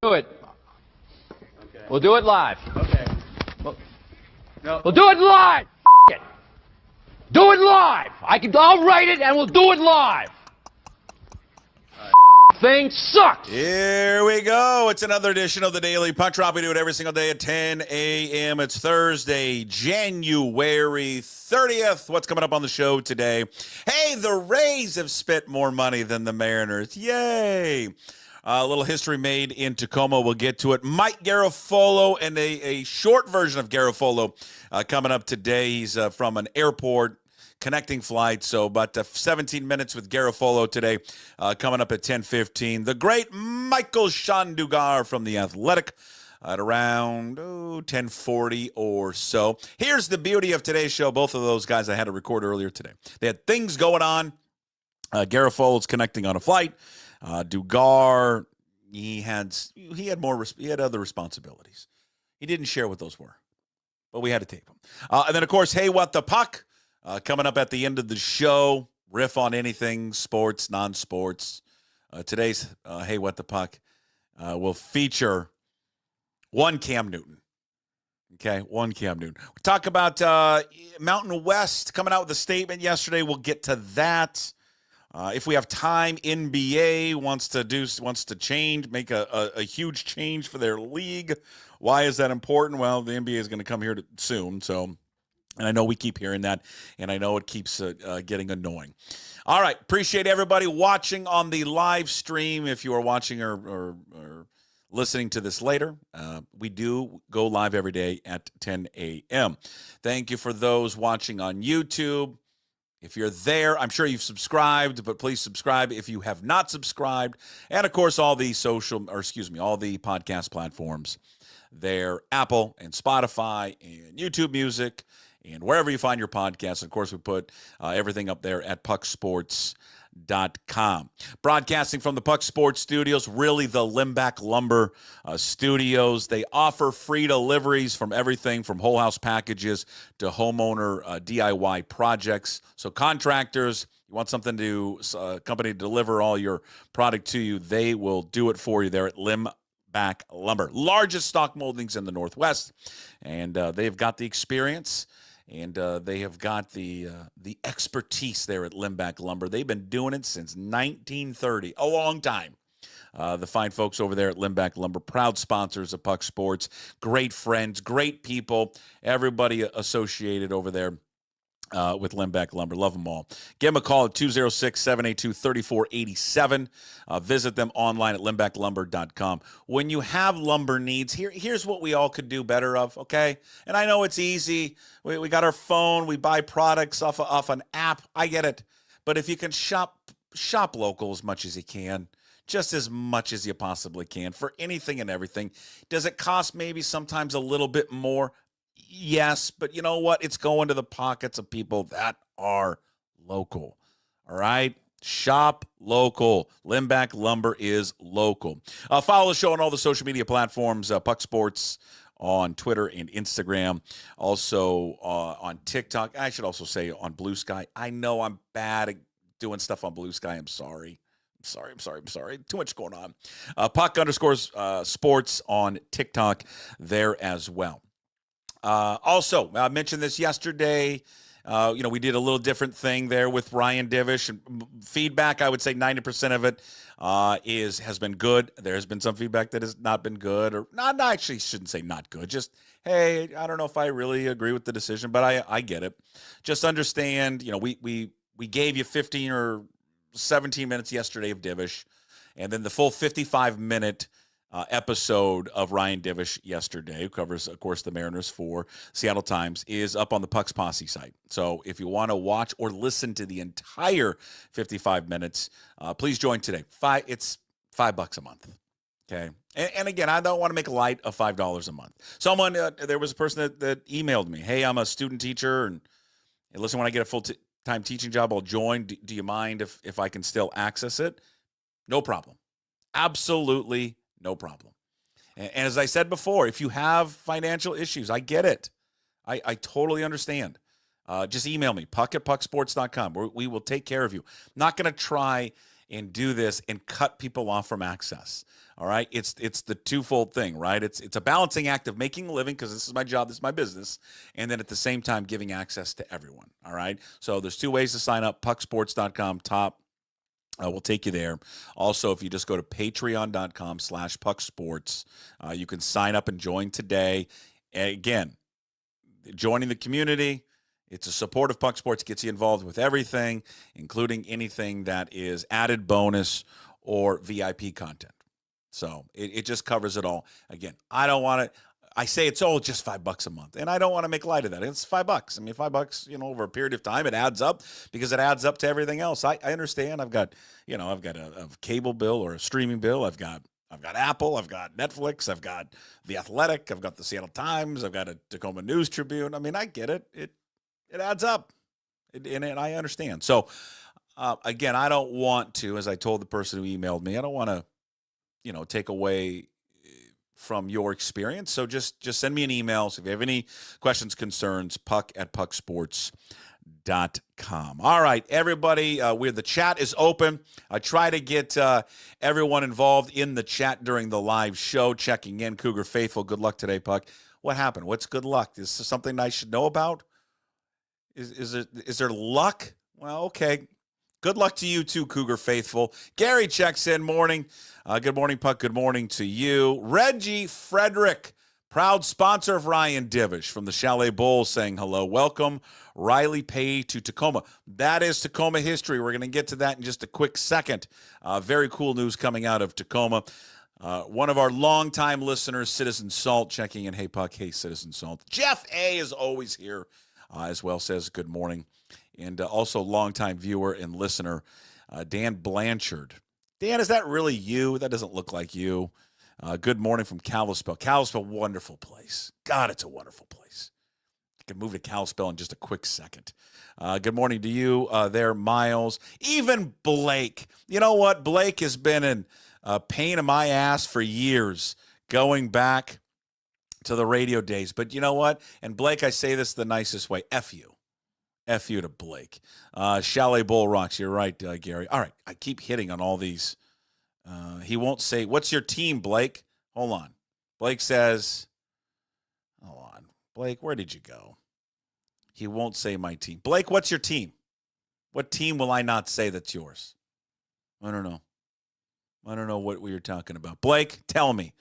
Do it. Okay. We'll do it live. Okay. No. We'll do it live. It. Do it live. I'll write it and we'll do it live. Thing sucks. Here we go. It's another edition of the Daily Puck Drop. We do it every single day at 10 a.m. It's Thursday, January 30th. What's coming up on the show today? Hey, the Rays have spent more money than the Mariners. Yay. A little history made in Tacoma. We'll get to it. Mike Garafolo and a short version of Garafolo coming up today. He's from an airport connecting flight, so about 17 minutes with Garafolo today, coming up at 10:15. The great Michael-Shawn Dugar from The Athletic at around 10:40 or so. Here's the beauty of today's show. Both of those guys I had to record earlier today. They had things going on. Garafolo's connecting on a flight. Dugar, he had other responsibilities. He didn't share what those were, but we had to tape them. And then, of course, Hey, What the Puck? Coming up at the end of the show, riff on anything, sports, non-sports. Today's Hey, What the Puck will feature one Cam Newton. Okay, one Cam Newton. We talk about Mountain West coming out with a statement yesterday. We'll get to that. If we have time, NBA wants to change, make a huge change for their league. Why is that important? Well, the NBA is going to come here soon, so... And I know we keep hearing that, and I know it keeps getting annoying. All right, appreciate everybody watching on the live stream. If you are watching or listening to this later, we do go live every day at 10 a.m. Thank you for those watching on YouTube. If you're there, I'm sure you've subscribed, but please subscribe if you have not subscribed. And, of course, all the podcast platforms there, Apple and Spotify and YouTube Music, and wherever you find your podcasts. Of course, we put everything up there at pucksports.com. Broadcasting from the Puck Sports Studios, really the Limback Lumber Studios. They offer free deliveries from everything from whole house packages to homeowner DIY projects. So contractors, you want something to company to deliver all your product to you, they will do it for you there at Limback Lumber. Largest stock moldings in the Northwest, and they've got the experience. And they have got the expertise there at Limback Lumber. They've been doing it since 1930, a long time. The fine folks over there at Limback Lumber, proud sponsors of Puck Sports, great friends, great people, everybody associated over there with Limback Lumber. Love them all. Give them a call at 206-782-3487. Visit them online at limbacklumber.com. When you have lumber needs, here's what we all could do better of, okay? And I know it's easy. We got our phone. We buy products off an app. I get it. But if you can shop local as much as you can, just as much as you possibly can for anything and everything. Does it cost maybe sometimes a little bit more? Yes, but you know what? It's going to the pockets of people that are local. All right? Shop local. Limback Lumber is local. Follow the show on all the social media platforms, Puck Sports on Twitter and Instagram. Also on TikTok. I should also say on Blue Sky. I know I'm bad at doing stuff on Blue Sky. I'm sorry. I'm sorry. Too much going on. Puck_sports on TikTok there as well. Also, I mentioned this yesterday. We did a little different thing there with Ryan Divish. Feedback, I would say 90% of it has been good. There's been some feedback that has not been good, or not. I actually shouldn't say not good. Just, hey, I don't know if I really agree with the decision, but I get it. Just understand, we gave you 15 or 17 minutes yesterday of Divish, and then the full 55-minute episode of Ryan Divish yesterday, who covers, of course, the Mariners for Seattle Times, is up on the Pucks Posse site. So if you want to watch or listen to the entire 55 minutes, please join today. It's $5 a month. Okay. And again, I don't want to make light of $5 a month. There was a person that emailed me, hey, I'm a student teacher, and listen, when I get a full-time teaching job, I'll join. Do you mind if I can still access it? No problem. Absolutely no problem. And as I said before, if you have financial issues, I get it. I totally understand. Just email me, puck@pucksports.com. We will take care of you. I'm not going to try and do this and cut people off from access. All right, it's the twofold thing, right? It's a balancing act of making a living because this is my job, this is my business, and then at the same time giving access to everyone. All right, so there's two ways to sign up. Pucksports.com top. We'll take you there. Also, if you just go to patreon.com/pucksports, you can sign up and join today. Again, joining the community. It's a support of Puck Sports, gets you involved with everything, including anything that is added bonus or VIP content. So it just covers it all. Again, I don't want to. I say it's all just $5 a month, and I don't want to make light of that. It's $5. I mean, $5, over a period of time, it adds up because it adds up to everything else. I understand. I've got a cable bill or a streaming bill. I've got Apple. I've got Netflix. I've got The Athletic. I've got the Seattle Times. I've got a Tacoma News Tribune. I mean, I get it. It adds up, and I understand. So, again, I don't want to, as I told the person who emailed me, I don't want to, take away from your experience. So just send me an email. So if you have any questions, concerns, puck@pucksports.com. All right, everybody, the chat is open. I try to get everyone involved in the chat during the live show, checking in. Cougar Faithful, good luck today, Puck. What happened? What's good luck? Is this something I should know about? Is there luck? Well, okay. Good luck to you too, Cougar Faithful. Gary checks in. Morning. Good morning, Puck. Good morning to you. Reggie Frederick, proud sponsor of Ryan Divish from the Chalet Bowl, saying hello. Welcome, Riley Pay to Tacoma. That is Tacoma history. We're going to get to that in just a quick second. Very cool news coming out of Tacoma. One of our longtime listeners, Citizen Salt, checking in. Hey, Puck. Hey, Citizen Salt. Jeff A. is always here. As well, says good morning. And also longtime viewer and listener, Dan Blanchard. Dan, is that really you? That doesn't look like you. Good morning from Kalispell. Kalispell, wonderful place. God, it's a wonderful place. I can move to Kalispell in just a quick second. Good morning to you there, Miles. Even Blake. You know what? Blake has been in a pain in my ass for years, going back to the radio days. But you know what? And Blake, I say this the nicest way. F you. F you to Blake. Chalet Bowl rocks. You're right, Gary. All right. I keep hitting on all these. He won't say, what's your team, Blake? Hold on. Blake says, hold on. Blake, where did you go? He won't say my team. Blake, what's your team? What team will I not say that's yours? I don't know. I don't know what we were talking about. Blake, tell me.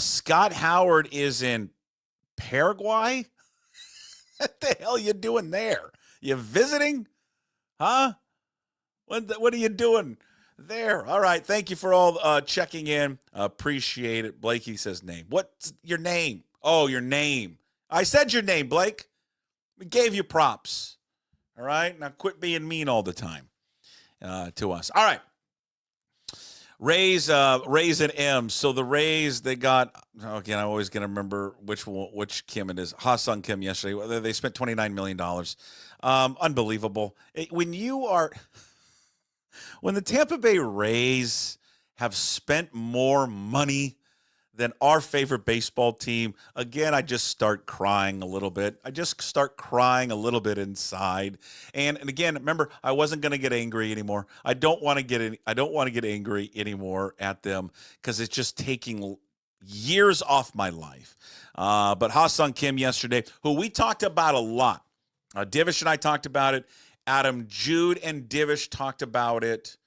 Scott Howard is in Paraguay? What the hell are you doing there? You visiting? Huh? What are you doing there? All right. Thank you for all checking in. Appreciate it. Blakey says name. What's your name? Oh, your name. I said your name, Blake. We gave you props. All right? Now quit being mean all the time to us. All right. Rays and M's. So the Rays, they got, again, I'm always going to remember which Kim it is. Ha-Sung Kim yesterday. They spent $29 million. Unbelievable. When the Tampa Bay Rays have spent more money than our favorite baseball team, again, I just start crying a little bit. I just start crying a little bit inside. And again, remember, I wasn't going to get angry anymore. I don't want to get angry anymore at them because it's just taking years off my life. But Ha-Sung Kim yesterday, who we talked about a lot. Divish and I talked about it. Adam Jude and Divish talked about it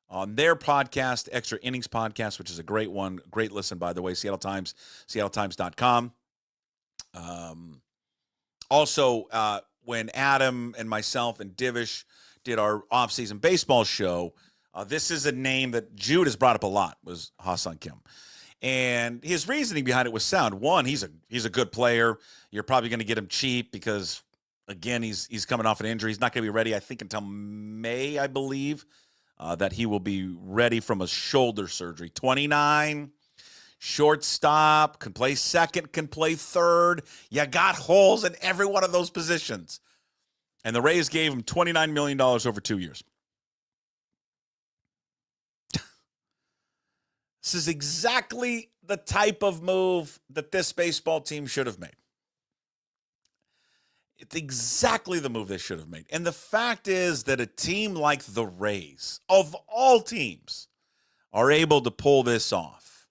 on their podcast, Extra Innings Podcast, which is a great one. Great listen, by the way. Seattle Times, seattletimes.com. Also, when Adam and myself and Divish did our offseason baseball show, this is a name that Jude has brought up a lot, was Ha-Sung Kim. And his reasoning behind it was sound. One, he's a good player. You're probably going to get him cheap because, again, he's coming off an injury. He's not going to be ready, I think, until May, I believe. That he will be ready from a shoulder surgery. 29, shortstop, can play second, can play third. You got holes in every one of those positions. And the Rays gave him $29 million over 2 years. This is exactly the type of move that this baseball team should have made. It's exactly the move they should have made. And the fact is that a team like the Rays, of all teams, are able to pull this off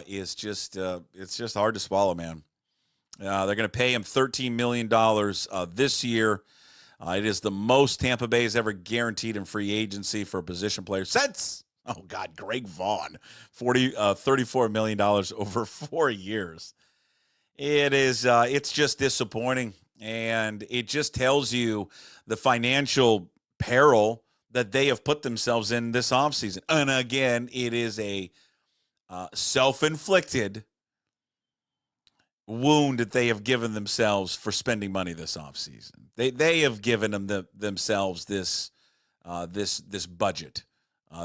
is just it's just hard to swallow, man. They're going to pay him $13 million this year. It is the most Tampa Bay has ever guaranteed in free agency for a position player since, oh, God, Greg Vaughn, $34 million over 4 years. It's just disappointing, and it just tells you the financial peril that they have put themselves in this offseason. And again, it is a self-inflicted wound that they have given themselves for spending money this offseason. They have given themselves this budget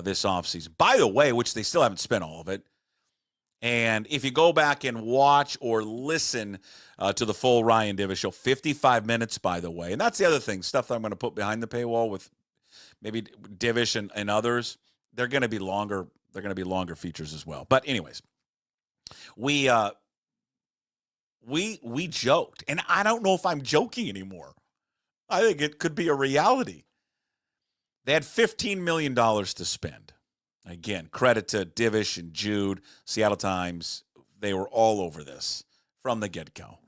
this offseason. By the way, which they still haven't spent all of it. And if you go back and watch or listen to the full Ryan Divish show, 55 minutes, by the way. And that's the other thing, stuff that I'm going to put behind the paywall with maybe Divish and others. They're going to be longer. They're going to be longer features as well. But anyways, we joked, and I don't know if I'm joking anymore. I think it could be a reality. They had $15 million to spend. Again, credit to Divish and Jude, Seattle Times. They were all over this from the get-go.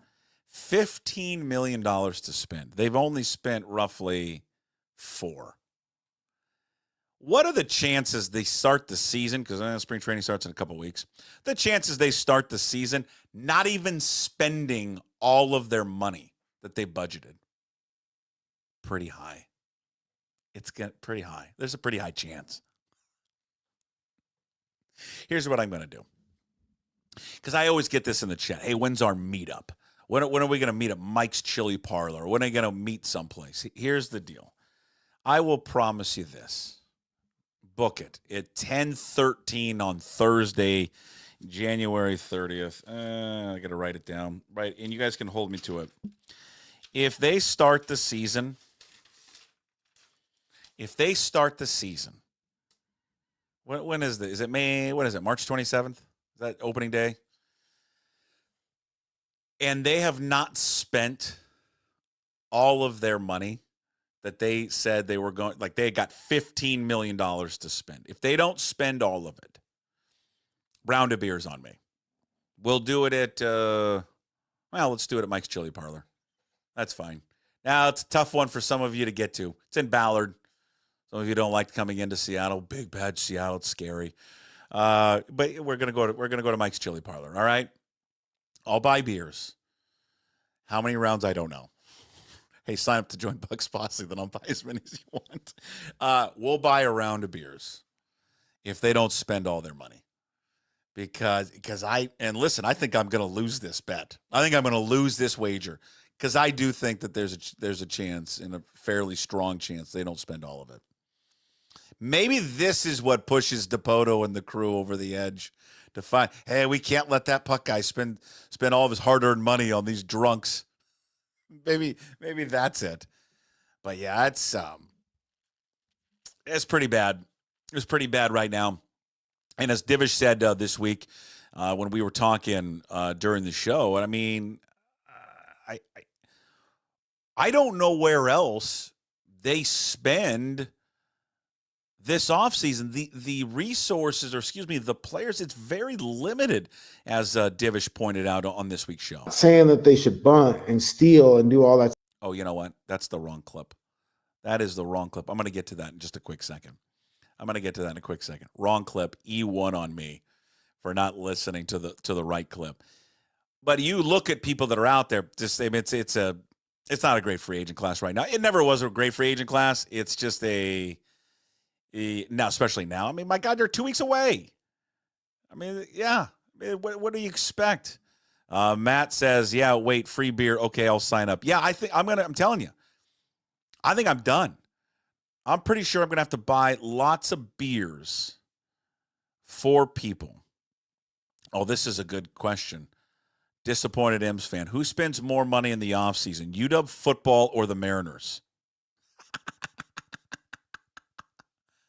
$15 million to spend. They've only spent roughly $4 million. What are the chances they start the season, because spring training starts in a couple weeks, the chances they start the season not even spending all of their money that they budgeted? Pretty high. It's pretty high. There's a pretty high chance. Here's what I'm going to do, because I always get this in the chat. Hey, when's our meetup? When are we going to meet at Mike's Chili Parlor? When are we going to meet someplace? Here's the deal. I will promise you this. Book it at 10:13 on Thursday, January 30th. I got to write it down. Right, and you guys can hold me to it. If they start the season, when is this? Is it May? What is it? March 27th? Is that opening day? And they have not spent all of their money that they said they were going, like they got $15 million to spend. If they don't spend all of it, round of beers on me. We'll do it at, let's do it at Mike's Chili Parlor. That's fine. Now, it's a tough one for some of you to get to. It's in Ballard. Some of you don't like coming into Seattle. Big, bad Seattle. It's scary. But we're gonna go to Mike's Chili Parlor, all right? I'll buy beers. How many rounds, I don't know. Hey, sign up to join Bucks Posse, then I'll buy as many as you want. We'll buy a round of beers if they don't spend all their money. Because I think I'm going to lose this bet. I think I'm going to lose this wager, because I do think that there's a chance, and a fairly strong chance, they don't spend all of it. Maybe this is what pushes DePoto and the crew over the edge to find, hey, we can't let that Puck guy spend all of his hard-earned money on these drunks. Maybe that's it. But yeah, it's pretty bad. It's pretty bad right now. And as Divish said this week when we were talking during the show, I mean, I don't know where else they spend this offseason. The resources, or excuse me, the players, it's very limited, as Divish pointed out on this week's show. Saying that they should bunt and steal and do all that. Oh, you know what? That's the wrong clip. That is the wrong clip. I'm going to get to that in just a quick second. Wrong clip. E1 on me for not listening to the right clip. But you look at people that are out there. Just it's not a great free agent class right now. It never was a great free agent class. It's just now, especially now. I mean, my God, they're 2 weeks away. I mean, yeah. What do you expect? Matt says, yeah, wait, free beer. Okay, I'll sign up. Yeah, I'm telling you, I think I'm done. I'm pretty sure I'm going to have to buy lots of beers for people. Oh, this is a good question. Disappointed M's fan. Who spends more money in the offseason, UW football or the Mariners?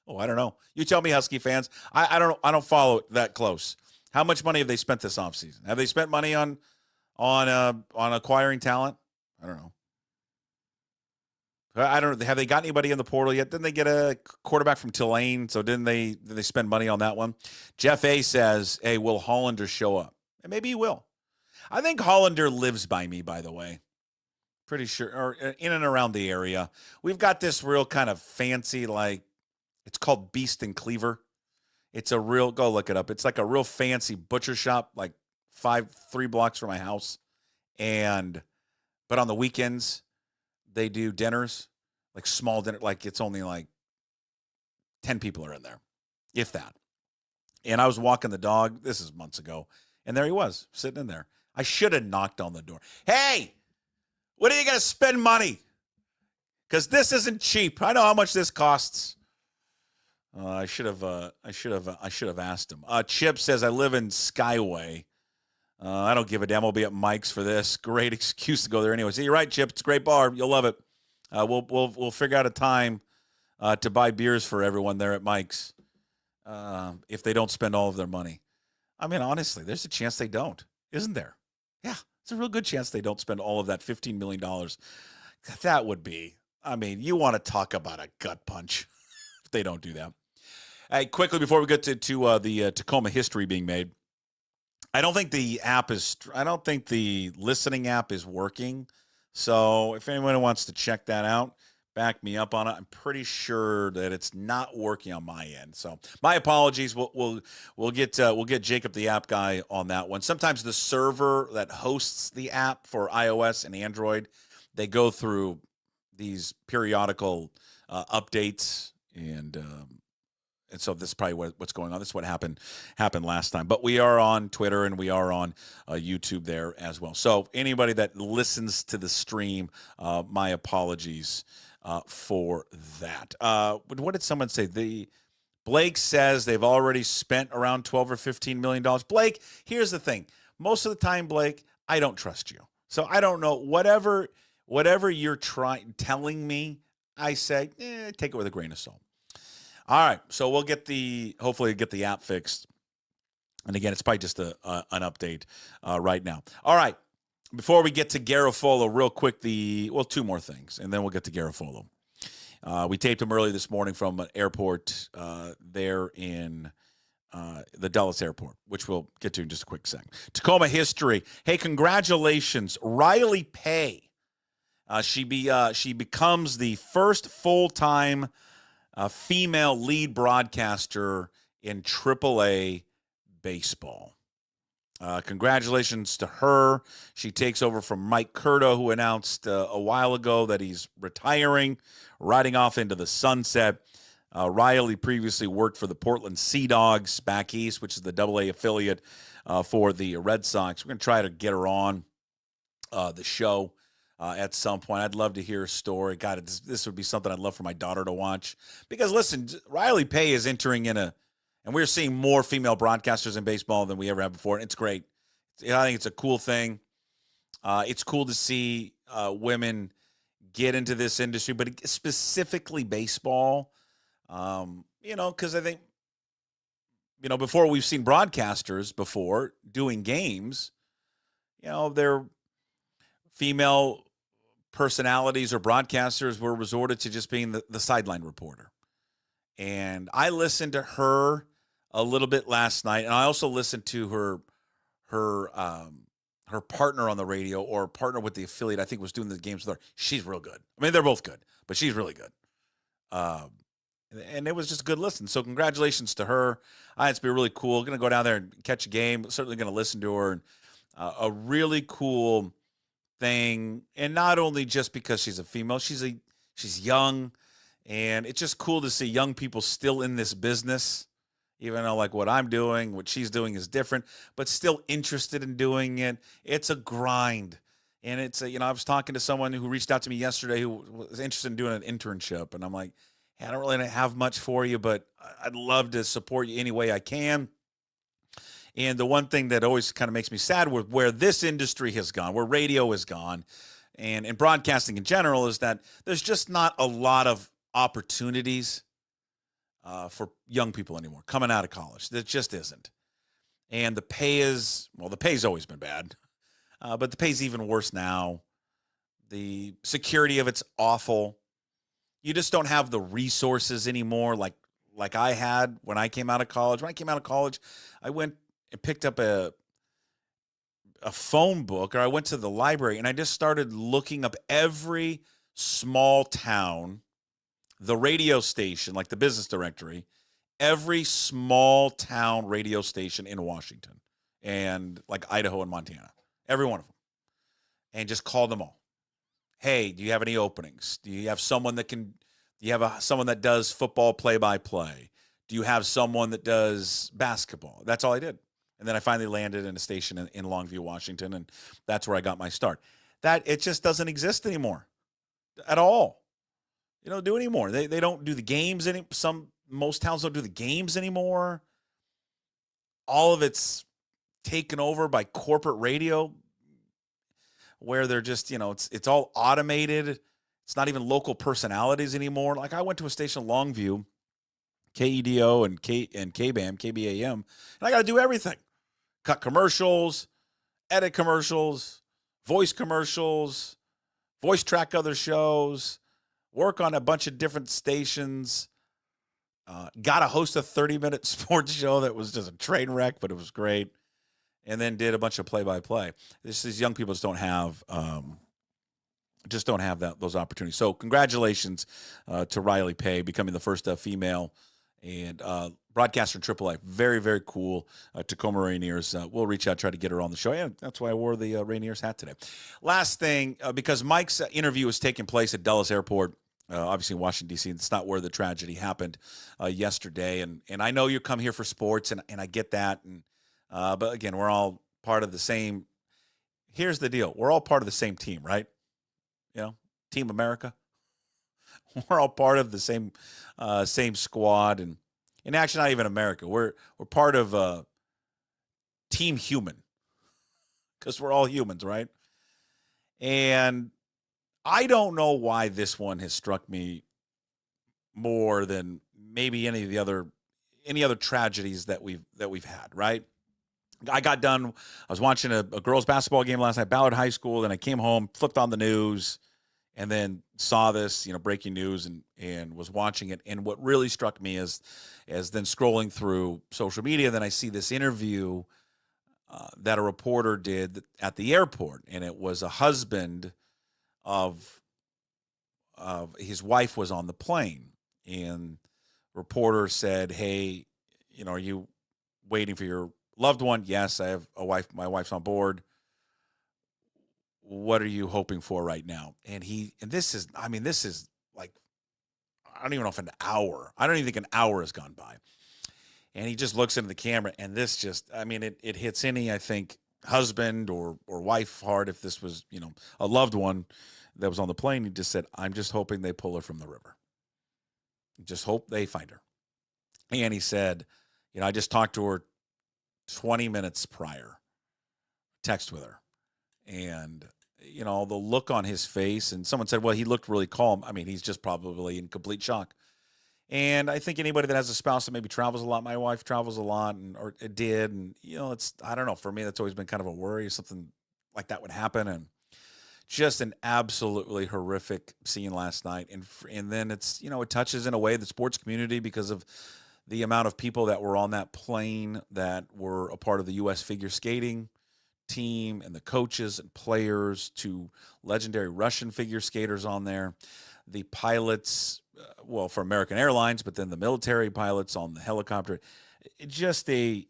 Oh, I don't know. You tell me, Husky fans. I don't follow it that close. How much money have they spent this offseason? Have they spent money on acquiring talent? I don't know. I don't know. Have they got anybody in the portal yet? Didn't they get a quarterback from Tulane? So did they spend money on that one? Jeff A says, hey, will Hollander show up? And maybe he will. I think Hollander lives by me, by the way. Pretty sure, or in and around the area. We've got this real kind of fancy, like, it's called Beast and Cleaver. It's a real, go look it up. It's like a real fancy butcher shop, like 3 blocks from my house. But on the weekends, they do dinners, like small dinner, like it's only like 10 people are in there, if that. And I was walking the dog, this is months ago, and there he was, sitting in there. I should have knocked on the door. Hey, what are you going to spend money? Because this isn't cheap. I know how much this costs. I should have asked him. Chip says, I live in Skyway. I don't give a damn. I'll be at Mike's for this. Great excuse to go there anyway. So you're right, Chip. It's a great bar. You'll love it. We'll figure out a time to buy beers for everyone there at Mike's if they don't spend all of their money. I mean, honestly, there's a chance they don't, isn't there? Yeah, it's a real good chance they don't spend all of that $15 million. That would be, I mean, you want to talk about a gut punch if they don't do that. Hey, quickly before we get to the Tacoma history being made, I don't think the listening app is working. So if anyone wants to check that out, back me up on it. I'm pretty sure that it's not working on my end. So my apologies. We'll get Jacob, the app guy, on that one. Sometimes the server that hosts the app for iOS and Android, they go through these periodical updates, and so this is probably what's going on. This is what happened last time. But we are on Twitter and we are on YouTube there as well. So anybody that listens to the stream, my apologies for that. What did someone say? Blake says they've already spent around $12 or $15 million. Blake, here's the thing. Most of the time, Blake, I don't trust you. So I don't know. Whatever you're telling me, I say, take it with a grain of salt. All right, so we'll hopefully get the app fixed. And again, it's probably just an update right now. All right, before we get to Garafolo, real quick, 2 more things, and then we'll get to Garafolo. We taped him early this morning from an airport there in the Dulles airport, which we'll get to in just a quick second. Tacoma history. Hey, congratulations, Riley Pay. She becomes the first full-time female lead broadcaster in AAA baseball. Congratulations to her. She takes over from Mike Curto, who announced a while ago that he's retiring, riding off into the sunset. Riley previously worked for the Portland Sea Dogs back east, which is the AA affiliate for the Red Sox. We're going to try to get her on the show at some point. I'd love to hear a story. God, this would be something I'd love for my daughter to watch. Because, listen, Riley Pay is entering in and we're seeing more female broadcasters in baseball than we ever have before, and it's great. I think it's a cool thing. It's cool to see women get into this industry, but specifically baseball, because I think, before we've seen broadcasters before doing games, they're female personalities or broadcasters were resorted to just being the sideline reporter. And I listened to her a little bit last night, and I also listened to her partner on the radio, or partner with the affiliate, I think was doing the games with her. She's real good. I mean, they're both good, but she's really good. And it was just a good listen. So congratulations to her. It's been really cool. Going to go down there and catch a game. Certainly going to listen to her. And a really cool thing, and not only just because she's a female, she's young, and it's just cool to see young people still in this business, even though like what I'm doing, what she's doing is different, but still interested in doing it. It's a grind, and it's I was talking to someone who reached out to me yesterday who was interested in doing an internship, and I'm like, hey, I don't really have much for you, but I'd love to support you any way I can. And the one thing that always kind of makes me sad with where this industry has gone, where radio has gone, and broadcasting in general, is that there's just not a lot of opportunities for young people anymore coming out of college. There just isn't. And the pay's always been bad, but the pay's even worse now. The security of it's awful. You just don't have the resources anymore like I had when I came out of college. When I came out of college, I went and picked up a phone book, or I went to the library and I just started looking up every small town, the radio station, like the business directory, every small town radio station in Washington and like Idaho and Montana, every one of them, and just called them all. Hey, do you have any openings? Do you have someone that can, do you have someone that does football play-by-play? Do you have someone that does basketball? That's all I did. And then I finally landed in a station in Longview, Washington, and that's where I got my start. It just doesn't exist anymore at all. They don't do it anymore. They don't do the games most towns don't do the games anymore. All of it's taken over by corporate radio, where they're just, it's all automated. It's not even local personalities anymore. Like I went to a station in Longview, KEDO and KBAM, KBAM, and I got to do everything. Cut commercials, edit commercials, voice track other shows, work on a bunch of different stations. Got to host a 30-minute sports show that was just a train wreck, but it was great. And then did a bunch of play-by-play. These young people just don't have those opportunities. So congratulations to Riley Pay becoming the first female and broadcaster in AAA. Very, very cool. Tacoma Rainiers. We'll reach out, try to get her on the show. Yeah, that's why I wore the Rainiers hat today. Last thing, because Mike's interview was taking place at Dulles Airport, obviously in Washington, D.C. It's not where the tragedy happened yesterday. And I know you come here for sports, and I get that. But again, we're all part of the same. Here's the deal. We're all part of the same team, right? Team America. We're all part of the same squad, and actually not even America. We're part of Team Human, because we're all humans, right? And I don't know why this one has struck me more than maybe any other tragedies that we've had, right? I got done. I was watching a girls' basketball game last night, Ballard High School. Then I came home, flipped on the news, and then saw this, breaking news, and was watching it. And what really struck me is then scrolling through social media, then I see this interview that a reporter did at the airport, and it was a husband of his wife was on the plane, and reporter said, "Hey, are you waiting for your loved one?" "Yes, I have a wife. My wife's on board. What are you hoping for right now?" And this is like, I don't even know if an hour. I don't even think an hour has gone by. And he just looks into the camera, and this just, it hits any, I think, husband or wife hard. If this was, a loved one that was on the plane, he just said, "I'm just hoping they pull her from the river. Just hope they find her." And he said, "I just talked to her 20 minutes prior, text with her." And, the look on his face, and someone said, well, he looked really calm. He's just probably in complete shock. And I think anybody that has a spouse that maybe travels a lot, my wife travels a lot, or it did. And, it's, I don't know, for me, that's always been kind of a worry. Something like that would happen. And just an absolutely horrific scene last night. And then it's, it touches in a way the sports community, because of the amount of people that were on that plane that were a part of the U.S. figure skating team, and the coaches and players, to legendary Russian figure skaters on there, the pilots, for American Airlines, but then the military pilots on the helicopter. Just a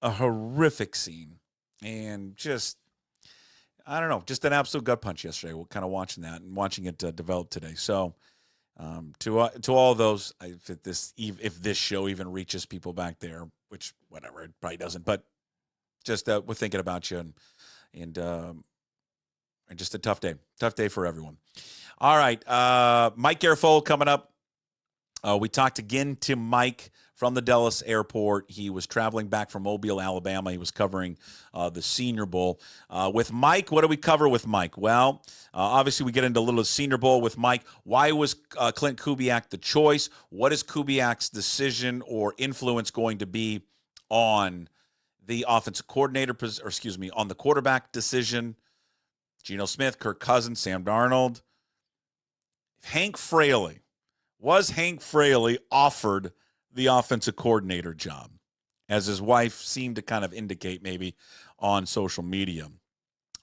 horrific scene, and just, I don't know, just an absolute gut punch yesterday. We're kind of watching that and watching it develop today. So to all those, if this show even reaches people back there, which whatever, it probably doesn't, but just we're thinking about you, and just a tough day for everyone. All right, Mike Garafolo coming up. We talked again to Mike from the Dulles Airport. He was traveling back from Mobile, Alabama. He was covering the Senior Bowl. With Mike, what do we cover with Mike? Well, obviously we get into a little Senior Bowl with Mike. Why was Klint Kubiak the choice? What is Kubiak's decision or influence going to be on the offensive coordinator, on the quarterback decision? Geno Smith, Kirk Cousins, Sam Darnold. Hank Fraley offered the offensive coordinator job, as his wife seemed to kind of indicate maybe on social media.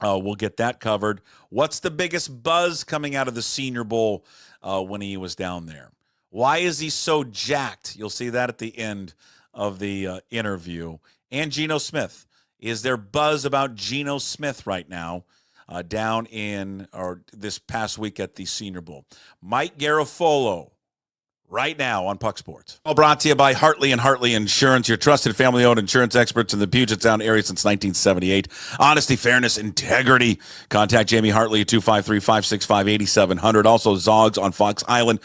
We'll get that covered. What's the biggest buzz coming out of the Senior Bowl when he was down there? Why is he so jacked? You'll see that at the end of the interview. And Geno Smith. Is there buzz about Geno Smith right now down in or this past week at the Senior Bowl? Mike Garafolo right now on Puck Sports. All brought to you by Hartley and Hartley Insurance, your trusted family-owned insurance experts in the Puget Sound area since 1978. Honesty, fairness, integrity. Contact Jamie Hartley at 253-565-8700. Also, Zogs on Fox Island.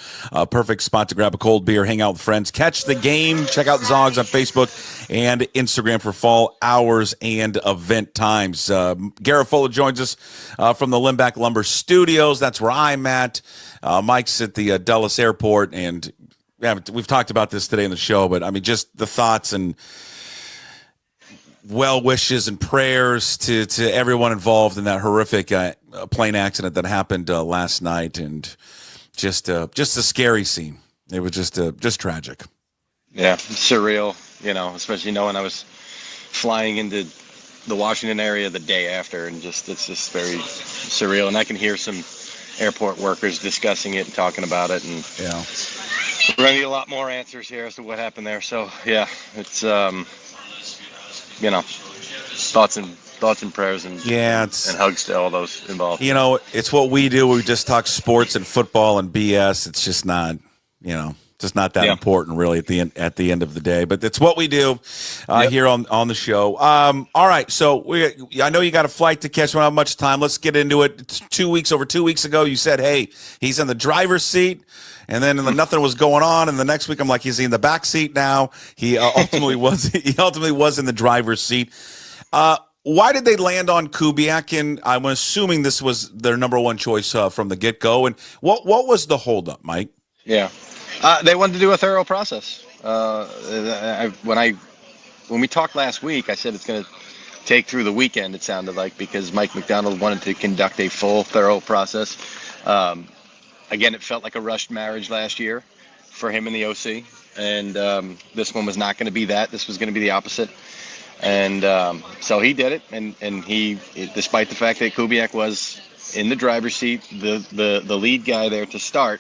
Perfect spot to grab a cold beer, hang out with friends, catch the game. Check out Zogs on Facebook and Instagram for fall hours and event times. Garafolo joins us from the Limback Lumber Studios. That's where I'm at. Mike's at the Dulles Airport, and we've talked about this today in the show, but I mean, just the thoughts and well wishes and prayers to everyone involved in that horrific plane accident that happened last night, and just a scary scene. It was just tragic. Yeah, surreal, especially knowing I was flying into the Washington area the day after, and it's just very surreal. And I can hear some airport workers discussing it and talking about it, and we're gonna need a lot more answers here as to what happened there. So yeah, it's thoughts and prayers and hugs to all those involved. It's what we do. We just talk sports and football and BS. It's just not just not that important really at the end of the day, but it's what we do here on the show. All right, so I know you got a flight to catch. We don't have much time. Let's get into it. It's over 2 weeks ago, you said, hey, he's in the driver's seat, and then nothing was going on, and the next week I'm like, he's in the back seat now. He ultimately was in the driver's seat. Why did they land on Kubiak? And I'm assuming this was their number one choice from the get-go. And what was the holdup, Mike? Yeah. They wanted to do a thorough process. When we talked last week, I said it's going to take through the weekend, it sounded like, because Mike McDonald wanted to conduct a full, thorough process. Again, it felt like a rushed marriage last year for him and the OC. And this one was not going to be that. This was going to be the opposite. And so he did it. And he, despite the fact that Kubiak was in the driver's seat, the lead guy there to start,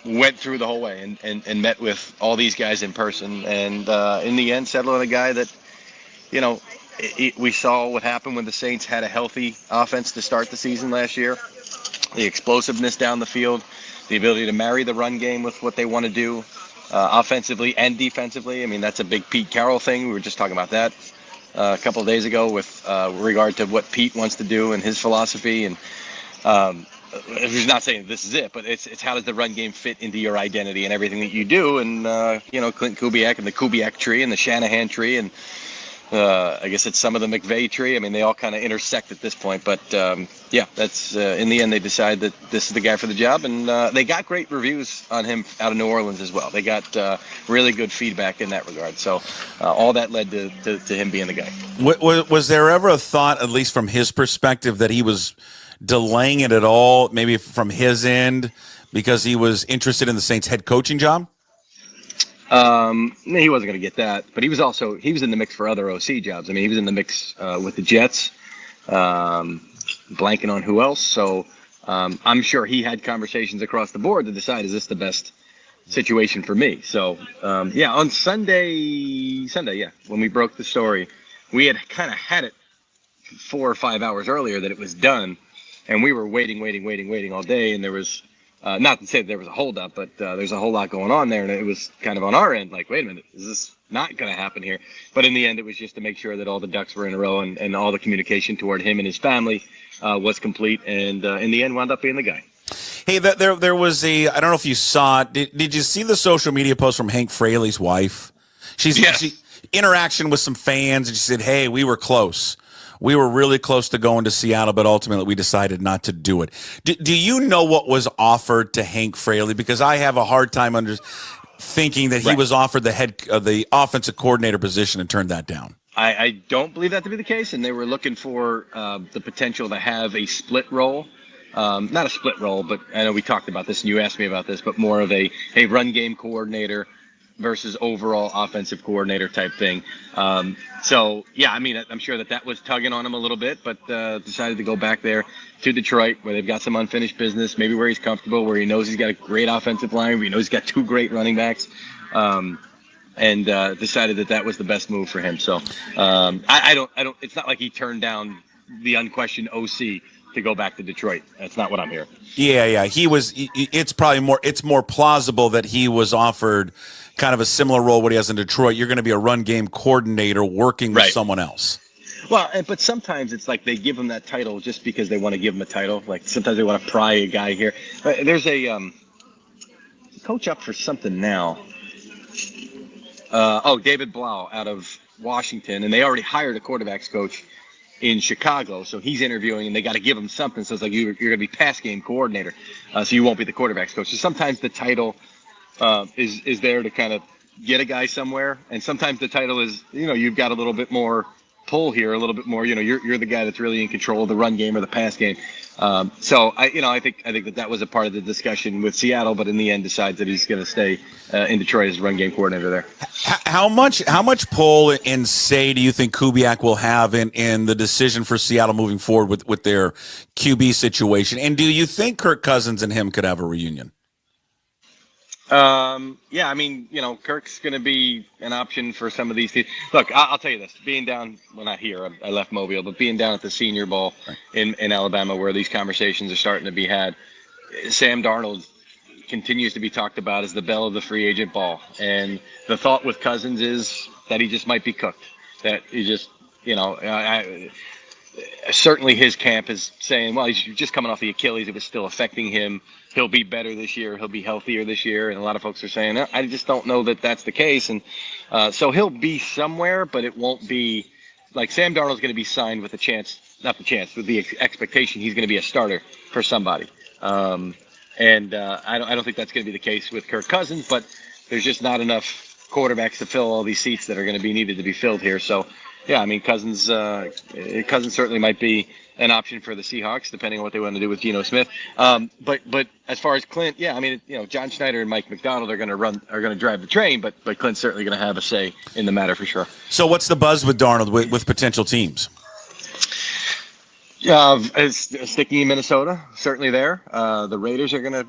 went through the whole way and met with all these guys in person, and in the end settled on a guy that, we saw what happened when the Saints had a healthy offense to start the season last year. The explosiveness down the field, the ability to marry the run game with what they want to do offensively and defensively. I mean, that's a big Pete Carroll thing. We were just talking about that a couple of days ago with regard to what Pete wants to do and his philosophy. And he's not saying this is it, but it's how does the run game fit into your identity and everything that you do. And Klint Kubiak and the Kubiak tree and the Shanahan tree, and I guess it's some of the McVay tree. I mean, they all kind of intersect at this point. But that's in the end they decide that this is the guy for the job, and they got great reviews on him out of New Orleans as well. They got really good feedback in that regard. So all that led to him being the guy. Was there ever a thought, at least from his perspective, that he was delaying it at all, maybe from his end, because he was interested in the Saints head coaching job? He wasn't going to get that, but he was in the mix for other OC jobs. I mean, he was in the mix with the Jets, blanking on who else. So I'm sure he had conversations across the board to decide, is this the best situation for me? So on Sunday, when we broke the story, we had kind of had it 4 or 5 hours earlier that it was done. And we were waiting all day, and there was, not to say that there was a holdup, but there's a whole lot going on there, and it was kind of on our end, like, wait a minute, is this not going to happen here? But in the end, it was just to make sure that all the ducks were in a row and all the communication toward him and his family was complete, and in the end, wound up being the guy. Hey, there was I don't know if you saw it. Did you see the social media post from Hank Fraley's wife? She interaction with some fans, and she said, hey, we were close. We were really close to going to Seattle, but ultimately we decided not to do it. Do you know what was offered to Hank Fraley? Because I have a hard time thinking that he was offered the offensive coordinator position and turned that down. I don't believe that to be the case, and they were looking for the potential to have a split role not a split role, but I know we talked about this and you asked me about this, but more of a run game coordinator versus overall offensive coordinator type thing. So, yeah, I mean, I'm sure that was tugging on him a little bit, but decided to go back there to Detroit where they've got some unfinished business, maybe where he's comfortable, where he knows he's got a great offensive line, where he knows he's got 2 great running backs, and decided that was the best move for him. So I don't, it's not like he turned down the unquestioned OC to go back to Detroit. That's not what I'm hearing. Yeah. It's more plausible that he was offered kind of a similar role what he has in Detroit. You're going to be a run game coordinator working with someone else. Well, but sometimes it's like they give him that title just because they want to give him a title. Like sometimes they want to pry a guy here. There's a coach up for something now. David Blau out of Washington, and they already hired a quarterbacks coach in Chicago, so he's interviewing, and they got to give him something. So it's like you're going to be pass game coordinator, so you won't be the quarterbacks coach. So sometimes the title is there to kind of get a guy somewhere, and sometimes the title is, you've got a little bit more pull here, a little bit more, you're the guy that's really in control of the run game or the pass game. So I think that was a part of the discussion with Seattle, but in the end decides that he's going to stay in Detroit as run game coordinator there. How much pull and say do you think Kubiak will have in the decision for Seattle moving forward with their QB situation? And do you think Kirk Cousins and him could have a reunion? Yeah, I mean, Kirk's going to be an option for some of these teams. Look, I'll tell you this, being down, well, not here, I left Mobile, but being down at the Senior Bowl in Alabama where these conversations are starting to be had, Sam Darnold continues to be talked about as the belle of the free agent ball. And the thought with Cousins is that he just might be cooked, that he just, certainly his camp is saying, well, he's just coming off the Achilles. It was still affecting him. He'll be better this year. He'll be healthier this year. And a lot of folks are saying, I just don't know that that's the case. And so he'll be somewhere, but it won't be like Sam Darnold's going to be signed with with the expectation he's going to be a starter for somebody. I don't think that's going to be the case with Kirk Cousins, but there's just not enough quarterbacks to fill all these seats that are going to be needed to be filled here. So, yeah, I mean, Cousins certainly might be an option for the Seahawks, depending on what they want to do with Geno Smith. But as far as Klint, yeah, I mean, John Schneider and Mike McDonald are going to drive the train, but Klint's certainly going to have a say in the matter for sure. So what's the buzz with Darnold with potential teams? Sticking in Minnesota, certainly there. The Raiders are going to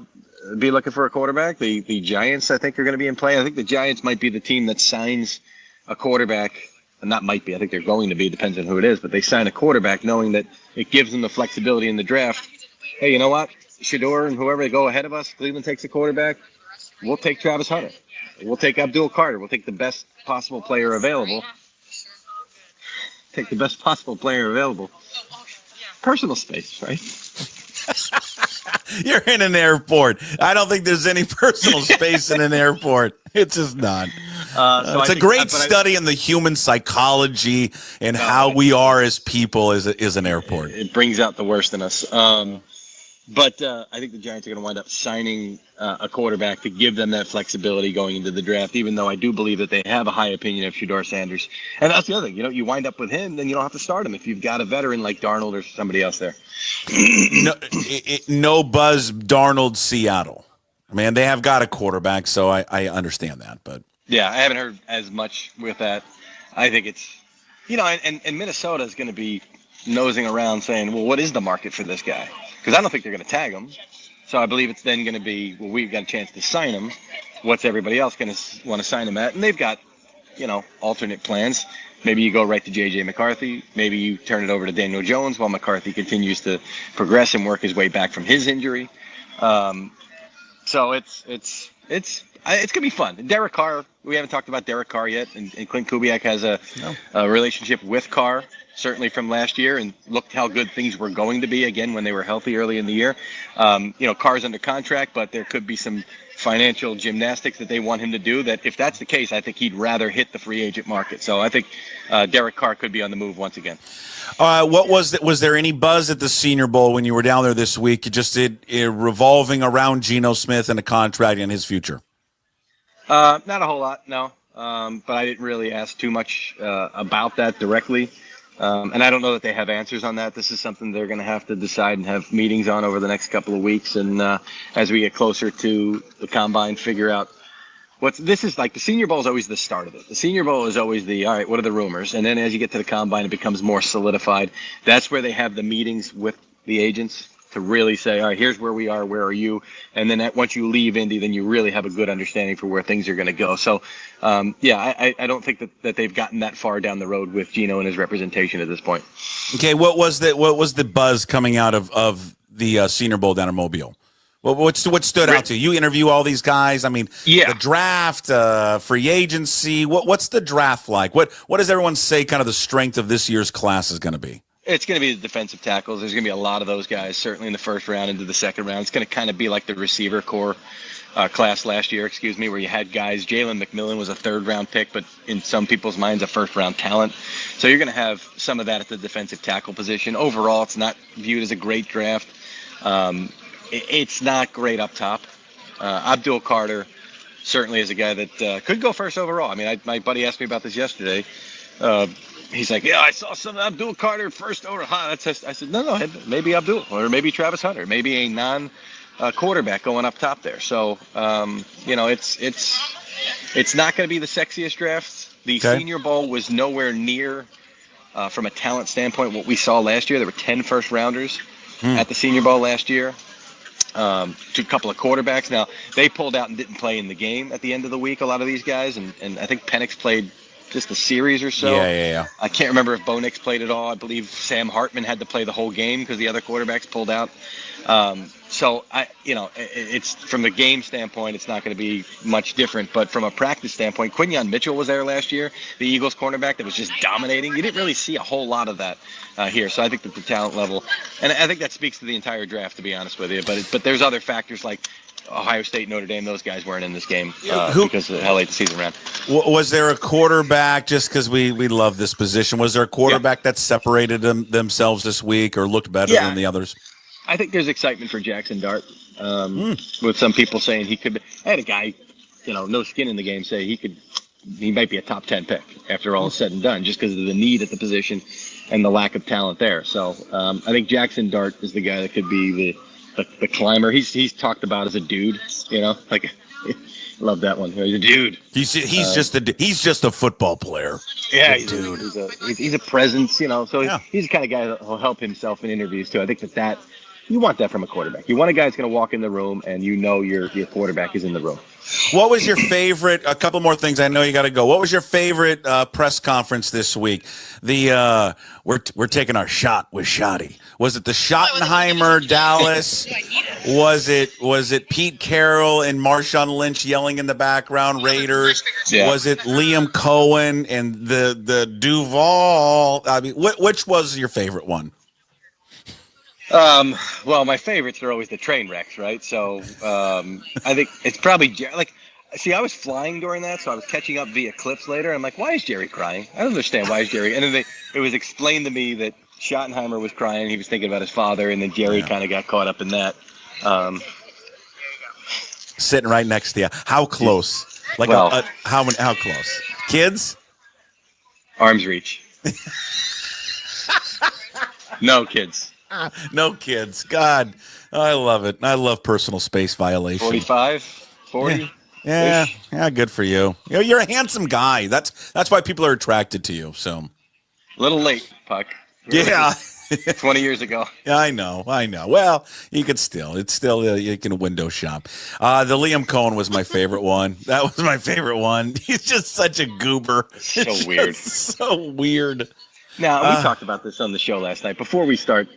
be looking for a quarterback. The Giants, I think, are going to be in play. I think the Giants might be the team that signs a quarterback. And that might be, I think they're going to be, depends on who it is, but they sign a quarterback knowing that it gives them the flexibility in the draft. Hey, you know what? Shador and whoever they go ahead of us, Cleveland takes a quarterback. We'll take Travis Hunter. We'll take Abdul Carter. We'll take the best possible player available. Personal space, right? You're in an airport. I don't think there's any personal space in an airport. It's just not. It's a great study in the human psychology and how we are as people is an airport. It brings out the worst in us. But I think the Giants are going to wind up signing a quarterback to give them that flexibility going into the draft, even though I do believe that they have a high opinion of Shedeur Sanders. And that's the other thing. You wind up with him, then you don't have to start him if you've got a veteran like Darnold or somebody else there. No buzz, Darnold, Seattle. Man, they have got a quarterback, so I understand that. But yeah, I haven't heard as much with that. I think it's, and Minnesota is going to be nosing around saying, well, what is the market for this guy? Because I don't think they're going to tag him. So I believe it's then going to be, well, we've got a chance to sign him. What's everybody else going to want to sign him at? And they've got, alternate plans. Maybe you go right to J.J. McCarthy. Maybe you turn it over to Daniel Jones while McCarthy continues to progress and work his way back from his injury. So it's going to be fun. Derek Carr, we haven't talked about Derek Carr yet, and Klint Kubiak has a relationship with Carr, certainly from last year, and looked how good things were going to be again when they were healthy early in the year. Carr's under contract, but there could be some financial gymnastics that they want him to do that if that's the case, I think he'd rather hit the free agent market. So I think Derek Carr could be on the move once again. Was there any buzz at the Senior Bowl when you were down there this week? Just revolving around Geno Smith and a contract and his future? Not a whole lot, no. But I didn't really ask too much about that directly. And I don't know that they have answers on that. This is something they're going to have to decide and have meetings on over the next couple of weeks. And as we get closer to the combine, figure out this is like the Senior Bowl is always the start of it. The Senior Bowl is always all right, what are the rumors? And then as you get to the combine, it becomes more solidified. That's where they have the meetings with the agents to really say, all right, here's where we are, where are you? And then once you leave Indy, then you really have a good understanding for where things are going to go. So, I don't think that they've gotten that far down the road with Geno and his representation at this point. Okay, what was the buzz coming out of the Senior Bowl down in Mobile? What stood out to you? You interview all these guys. I mean, yeah. The draft, free agency. What's the draft like? What does everyone say kind of the strength of this year's class is going to be? It's going to be the defensive tackles. There's going to be a lot of those guys, certainly in the first round into the second round. It's going to kind of be like the receiver core class last year, where you had guys. Jalen McMillan was a third-round pick, but in some people's minds, a first-round talent. So you're going to have some of that at the defensive tackle position. Overall, it's not viewed as a great draft. It's not great up top. Abdul Carter certainly is a guy that could go first overall. I mean, my buddy asked me about this yesterday. He's like, yeah, I saw some Abdul Carter first over. I said, no, maybe Abdul or maybe Travis Hunter, maybe a non-quarterback going up top there. So, it's not going to be the sexiest draft. The Senior Bowl was nowhere near, from a talent standpoint, what we saw last year. There were 10 first-rounders at the Senior Bowl last year. To a couple of quarterbacks. Now, they pulled out and didn't play in the game at the end of the week, a lot of these guys, and I think Penix played just a series or so. Yeah. I can't remember if Bo Nix played at all. I believe Sam Hartman had to play the whole game because the other quarterbacks pulled out. It's from the game standpoint, it's not going to be much different. But from a practice standpoint, Quinyon Mitchell was there last year, the Eagles cornerback that was just dominating. You didn't really see a whole lot of that here. So I think that the talent level, and I think that speaks to the entire draft, to be honest with you. But there's other factors like Ohio State, Notre Dame, those guys weren't in this game because of how late the season ran. Was there a quarterback, just because we love this position, was there a quarterback that separated themselves this week or looked better than the others? I think there's excitement for Jackson Dart, with some people saying he could. I had a guy, no skin in the game, say he might be a top 10 pick after all is said and done, just because of the need at the position and the lack of talent there. So I think Jackson Dart is the guy that could be the climber. He's talked about as a dude, like love that one. He's a dude. He's just a football player. Yeah, he's a presence, So he's the kind of guy that will help himself in interviews too. I think that you want that from a quarterback. You want a guy that's going to walk in the room and your quarterback is in the room. What was your favorite? A couple more things. I know you got to go. What was your favorite press conference this week? The we're taking our shot with Shotty. Was it the Schottenheimer Dallas? Was it Pete Carroll and Marshawn Lynch yelling in the background? Raiders. Yeah. Was it Liam Cohen and the Duval? I mean, which was your favorite one? Well, my favorites are always the train wrecks, right? So I think it's probably I was flying during that, so I was catching up via clips later. I'm like, why is Jerry crying? I don't understand why is Jerry. And then it was explained to me that Schottenheimer was crying. He was thinking about his father, and then Jerry kind of got caught up in that. Sitting right next to you. How close? How close? Kids? Arm's reach. No kids. No kids. God, I love it. I love personal space violation. 45, 40. Yeah, good for you. You're a handsome guy. That's why people are attracted to you. So, a little late, Puck. Yeah. 20 years ago. Yeah, I know. Well, you can you can window shop. The Liam Cohen was my favorite one. That was my favorite one. He's just such a goober. So weird. So weird. Now, we talked about this on the show last night. Before we start,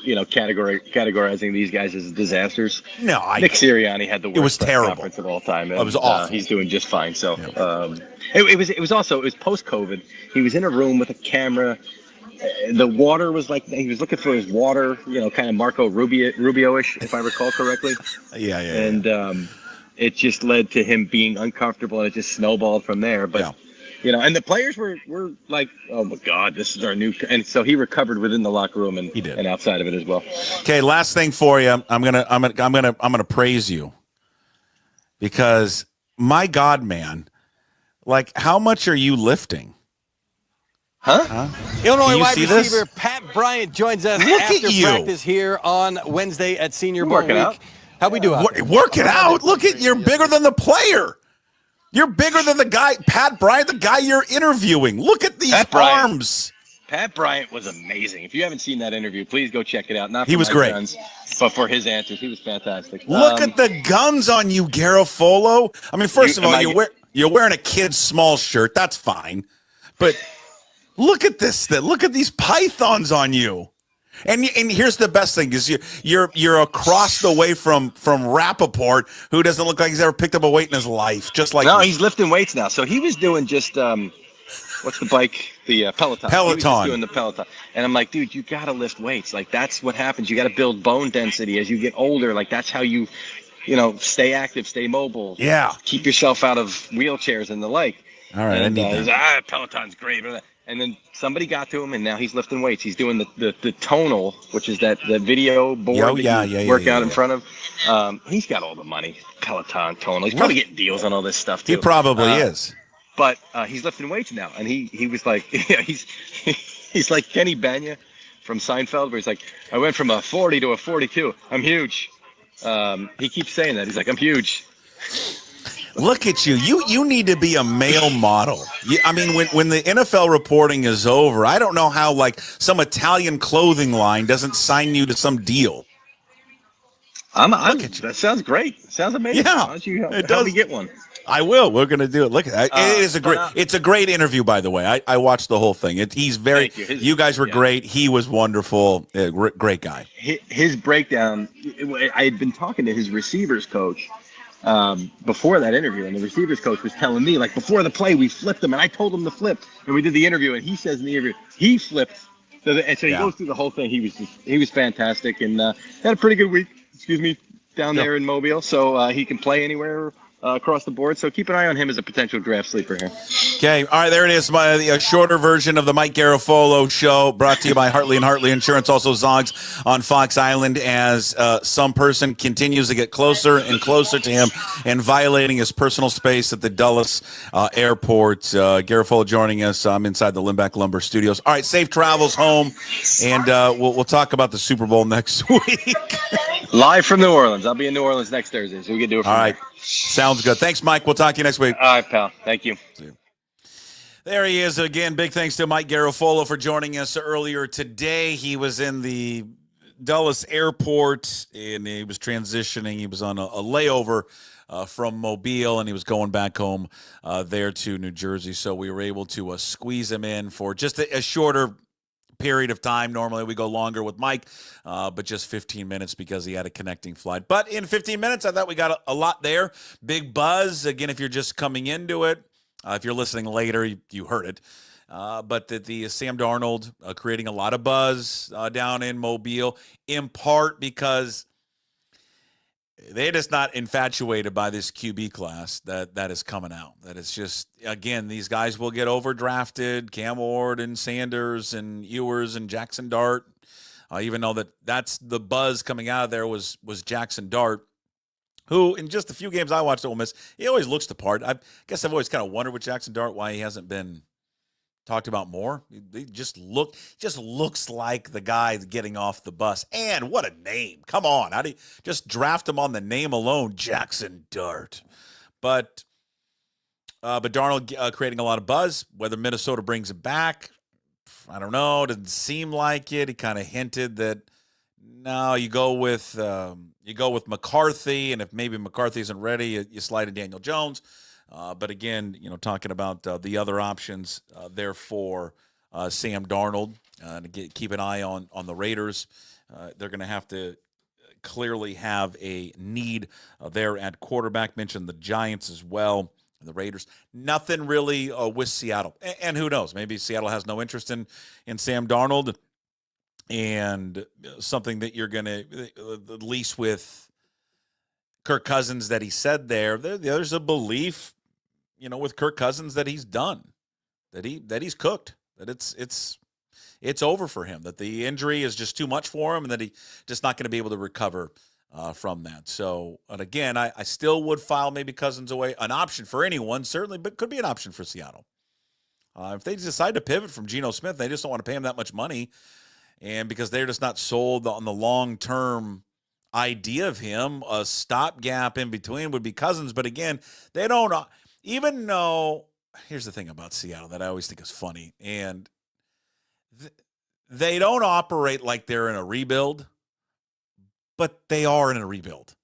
categorizing these guys as disasters. No, Nick Sirianni had the worst it was terrible. conference of all time. And, it was awful. He's doing just fine. So it was post-COVID. He was in a room with a camera. The water was like he was looking for his water, kind of Marco Rubio-ish, if I recall correctly. Yeah. And it just led to him being uncomfortable, and it just snowballed from there. But and the players were like, oh my God, this is our new. And so he recovered within the locker room and outside of it as well. Okay, last thing for you. I'm gonna praise you because my God, man, like how much are you lifting? Huh? Illinois You wide see receiver this? Pat Bryant joins us Look after at you. practice here on Wednesday at Senior Bowl Working week. out. How we do out there? Work it out. Look at you're bigger than the player. You're bigger than the guy, Pat Bryant, the guy you're interviewing. Look at these Pat Bryant. arms. Pat Bryant was amazing. If you haven't seen that interview, please go check it out. Not for He was my great. guns, but for his answers. He was fantastic. Look at the guns on you, Garafolo. I mean, first of all, you're wearing a kid's small shirt. That's fine. But look at this. Look at these pythons on you. And here's the best thing is you're across the way from Rappaport, who doesn't look like he's ever picked up a weight in his life. Just like he's lifting weights now. So he was doing just what's the bike? The Peloton. He was just doing the Peloton. And I'm like, dude, you got to lift weights. Like, that's what happens. You got to build bone density as you get older. Like, that's how you stay active, stay mobile. Yeah. Keep yourself out of wheelchairs and the like. All right, and, I need he's that. like, Peloton's great. And then somebody got to him, and now he's lifting weights. He's doing the tonal, which is the video board that you work out in front of. He's got all the money. Peloton, tonal. He's probably getting deals on all this stuff, too. He probably is. But he's lifting weights now, and he was like, he's like Kenny Banya from Seinfeld, where he's like, I went from a 40 to a 42. I'm huge. He keeps saying that. He's like, I'm huge. Look at you. You need to be a male model. I mean, when the NFL reporting is over, I don't know how like some Italian clothing line doesn't sign you to some deal. That sounds great. Sounds amazing. Yeah, Why don't you it help does. me get one? I will. We're gonna do it. Look at that. It's a great interview, by the way. I watched the whole thing. He's very. Thank you. You guys were great. He was wonderful. Great guy. His breakdown. I had been talking to his receivers coach before that interview, and the receivers coach was telling me, like, before the play we flipped him, and I told him to flip, and we did the interview, and he says in the interview he flipped. And so he goes through the whole thing. He was fantastic, and had a pretty good week. Down there in Mobile, so he can play anywhere across the board. So keep an eye on him as a potential draft sleeper here. Okay, all right, there it is. A shorter version of the Mike Garafolo show, brought to you by Hartley and Hartley Insurance. Also, Zogs on Fox Island, as some person continues to get closer and closer to him and violating his personal space at the Dulles Airport. Garafolo joining us. I'm inside the Limback Lumber Studios. All right, safe travels home, and we'll talk about the Super Bowl next week. Live from New Orleans. I'll be in New Orleans next Thursday, so we can do it from there. Sounds good. Thanks, Mike. We'll talk to you next week. All right, pal. Thank you. See you. There he is again. Big thanks to Mike Garafolo for joining us earlier today. He was in the Dulles Airport, and he was transitioning. He was on a layover from Mobile, and he was going back home there to New Jersey. So we were able to squeeze him in for just a shorter period of time. Normally we go longer with Mike, but just 15 minutes because he had a connecting flight. But in 15 minutes, I thought we got a lot there. Big buzz. Again, if you're just coming into it, if you're listening later, you heard it. But the Sam Darnold creating a lot of buzz down in Mobile, in part because they're just not infatuated by this QB class that is coming out. That is just, again, these guys will get overdrafted. Cam Ward and Sanders and Ewers and Jackson Dart. Even though that's the buzz coming out of there was Jackson Dart, who in just a few games I watched at Ole Miss, he always looks the part. I guess I've always kind of wondered with Jackson Dart why he hasn't been talked about more. He just looks like the guy getting off the bus. And what a name. Come on. How do you just draft him on the name alone? Jackson Dart. But Darnold creating a lot of buzz. Whether Minnesota brings it back, I don't know. Doesn't seem like it. He kind of hinted that no, you go with McCarthy, and if maybe McCarthy isn't ready, you slide in Daniel Jones. But again, talking about the other options there for Sam Darnold, to keep an eye on the Raiders. They're going to have to clearly have a need there at quarterback. Mentioned the Giants as well, and the Raiders. Nothing really with Seattle. And who knows? Maybe Seattle has no interest in Sam Darnold. And something that you're going to, at least with Kirk Cousins that he said there's a belief, with Kirk Cousins that he's done, that he's cooked, that it's over for him, that the injury is just too much for him, and that he just not going to be able to recover from that. So, and again, I still would file maybe Cousins away, an option for anyone, certainly, but could be an option for Seattle. If they decide to pivot from Geno Smith, they just don't want to pay him that much money. And because they're just not sold on the long-term idea of him, a stopgap in between would be Cousins. But again, they don't even know. Here's the thing about Seattle that I always think is funny. And they don't operate like they're in a rebuild, but they are in a rebuild.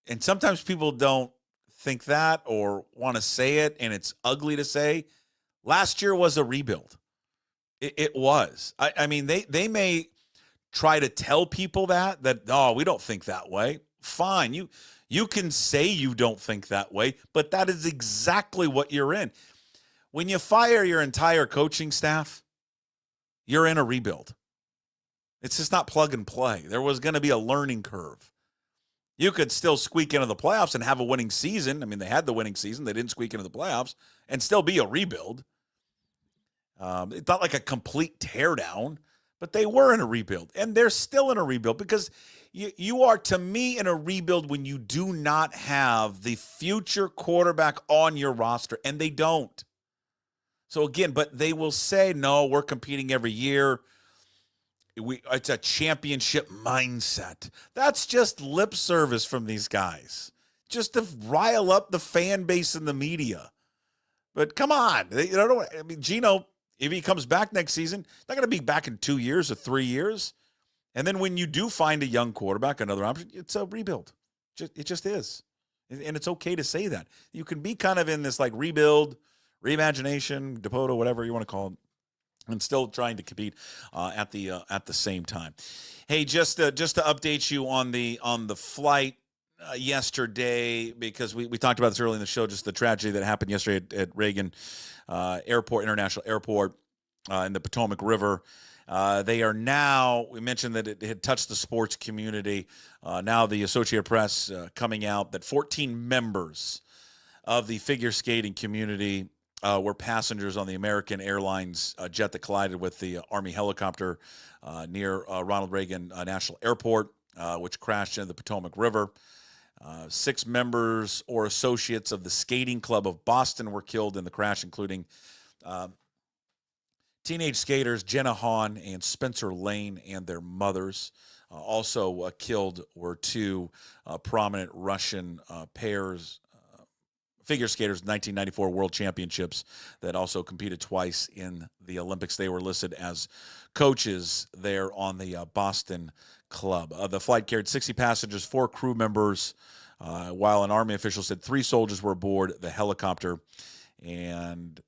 And sometimes people don't think that or want to say it, and it's ugly to say. Last year was a rebuild. It was. I mean, they may try to tell people that, oh, we don't think that way. Fine. You can say you don't think that way, but that is exactly what you're in. When you fire your entire coaching staff, you're in a rebuild. It's just not plug and play. There was going to be a learning curve. You could still squeak into the playoffs and have a winning season. I mean, they had the winning season. They didn't squeak into the playoffs and still be a rebuild. It's not like a complete teardown, but they were in a rebuild. And they're still in a rebuild because you are, to me, in a rebuild when you do not have the future quarterback on your roster, and they don't. So, again, but they will say, no, we're competing every year. It's a championship mindset. That's just lip service from these guys, just to rile up the fan base and the media. But come on. I mean, Geno, if he comes back next season, not going to be back in 2 years or 3 years. And then when you do find a young quarterback, another option, it's a rebuild. It just is. And it's okay to say that. You can be kind of in this like rebuild, reimagination, Depoto, whatever you want to call it, and still trying to compete at the same time. Hey, just to update you on the flight yesterday, because we talked about this early in the show, just the tragedy that happened yesterday at Reagan International Airport in the Potomac River. They are now, we mentioned that it had touched the sports community. Now the Associated Press coming out that 14 members of the figure skating community were passengers on the American Airlines jet that collided with the Army helicopter near Ronald Reagan National Airport, which crashed into the Potomac River. 6 members or associates of the Skating Club of Boston were killed in the crash, including teenage skaters Jenna Hahn and Spencer Lane and their mothers. Also killed were 2 prominent Russian pairs, figure skaters, 1994 World Championships, that also competed twice in the Olympics. They were listed as coaches there on the Boston Club. The flight carried 60 passengers, 4 crew members, while an Army official said 3 soldiers were aboard the helicopter. And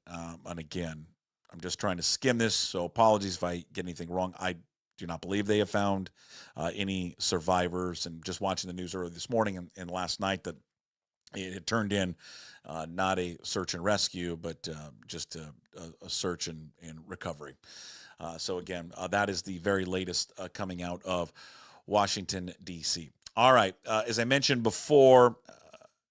again, I'm just trying to skim this, so apologies if I get anything wrong. I do not believe they have found any survivors. And just watching the news early this morning and last night, that it had turned in not a search and rescue, but just a search and recovery. So again, that is the very latest coming out of Washington, D.C. All right. As I mentioned before,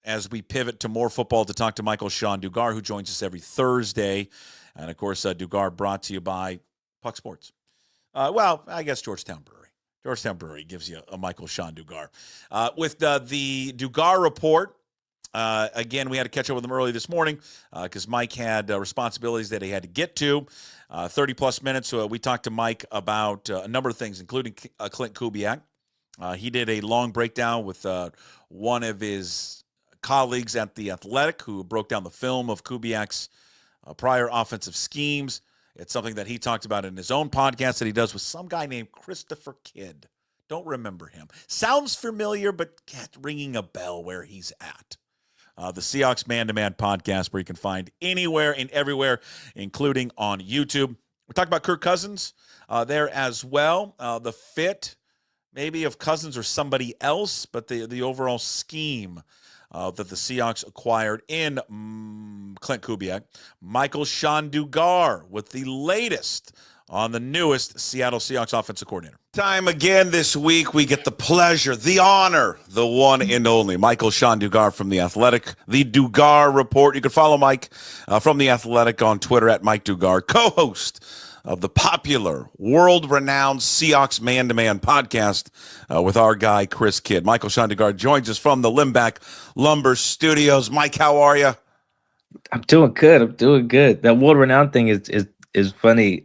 as we pivot to more football, to talk to Michael-Shawn Dugar, who joins us every Thursday. And, of course, Dugar brought to you by Puck Sports. Well, I guess Georgetown Brewery. Georgetown Brewery gives you a Michael-Shawn Dugar. With the Dugar Report, again, we had to catch up with him early this morning because Mike had responsibilities that he had to get to. 30-plus minutes. So we talked to Mike about a number of things, including Klint Kubiak. He did a long breakdown with one of his colleagues at The Athletic, who broke down the film of Kubiak's prior offensive schemes. It's something that he talked about in his own podcast that he does with some guy named Christopher Kidd. Don't remember him. Sounds familiar, but ringing a bell where he's at. The Seahawks Man-to-Man podcast, where you can find anywhere and everywhere, including on YouTube. We talked about Kirk Cousins there as well. The fit, maybe of Cousins or somebody else, but the overall scheme that the Seahawks acquired in Klint Kubiak. Michael-Shawn Dugar with the latest on the newest Seattle Seahawks offensive coordinator. Time again this week, we get the pleasure, the honor, the one and only Michael-Shawn Dugar from The Athletic, the Dugar Report. You can follow Mike from The Athletic on Twitter at Mike Dugar, co-host of the popular, world-renowned Seahawks Man-to-Man podcast with our guy, Chris Kidd. Michael-Shawn Dugar joins us from the Limback Lumber Studios. Mike, how are you? I'm doing good. I'm doing good. That world renowned thing is funny.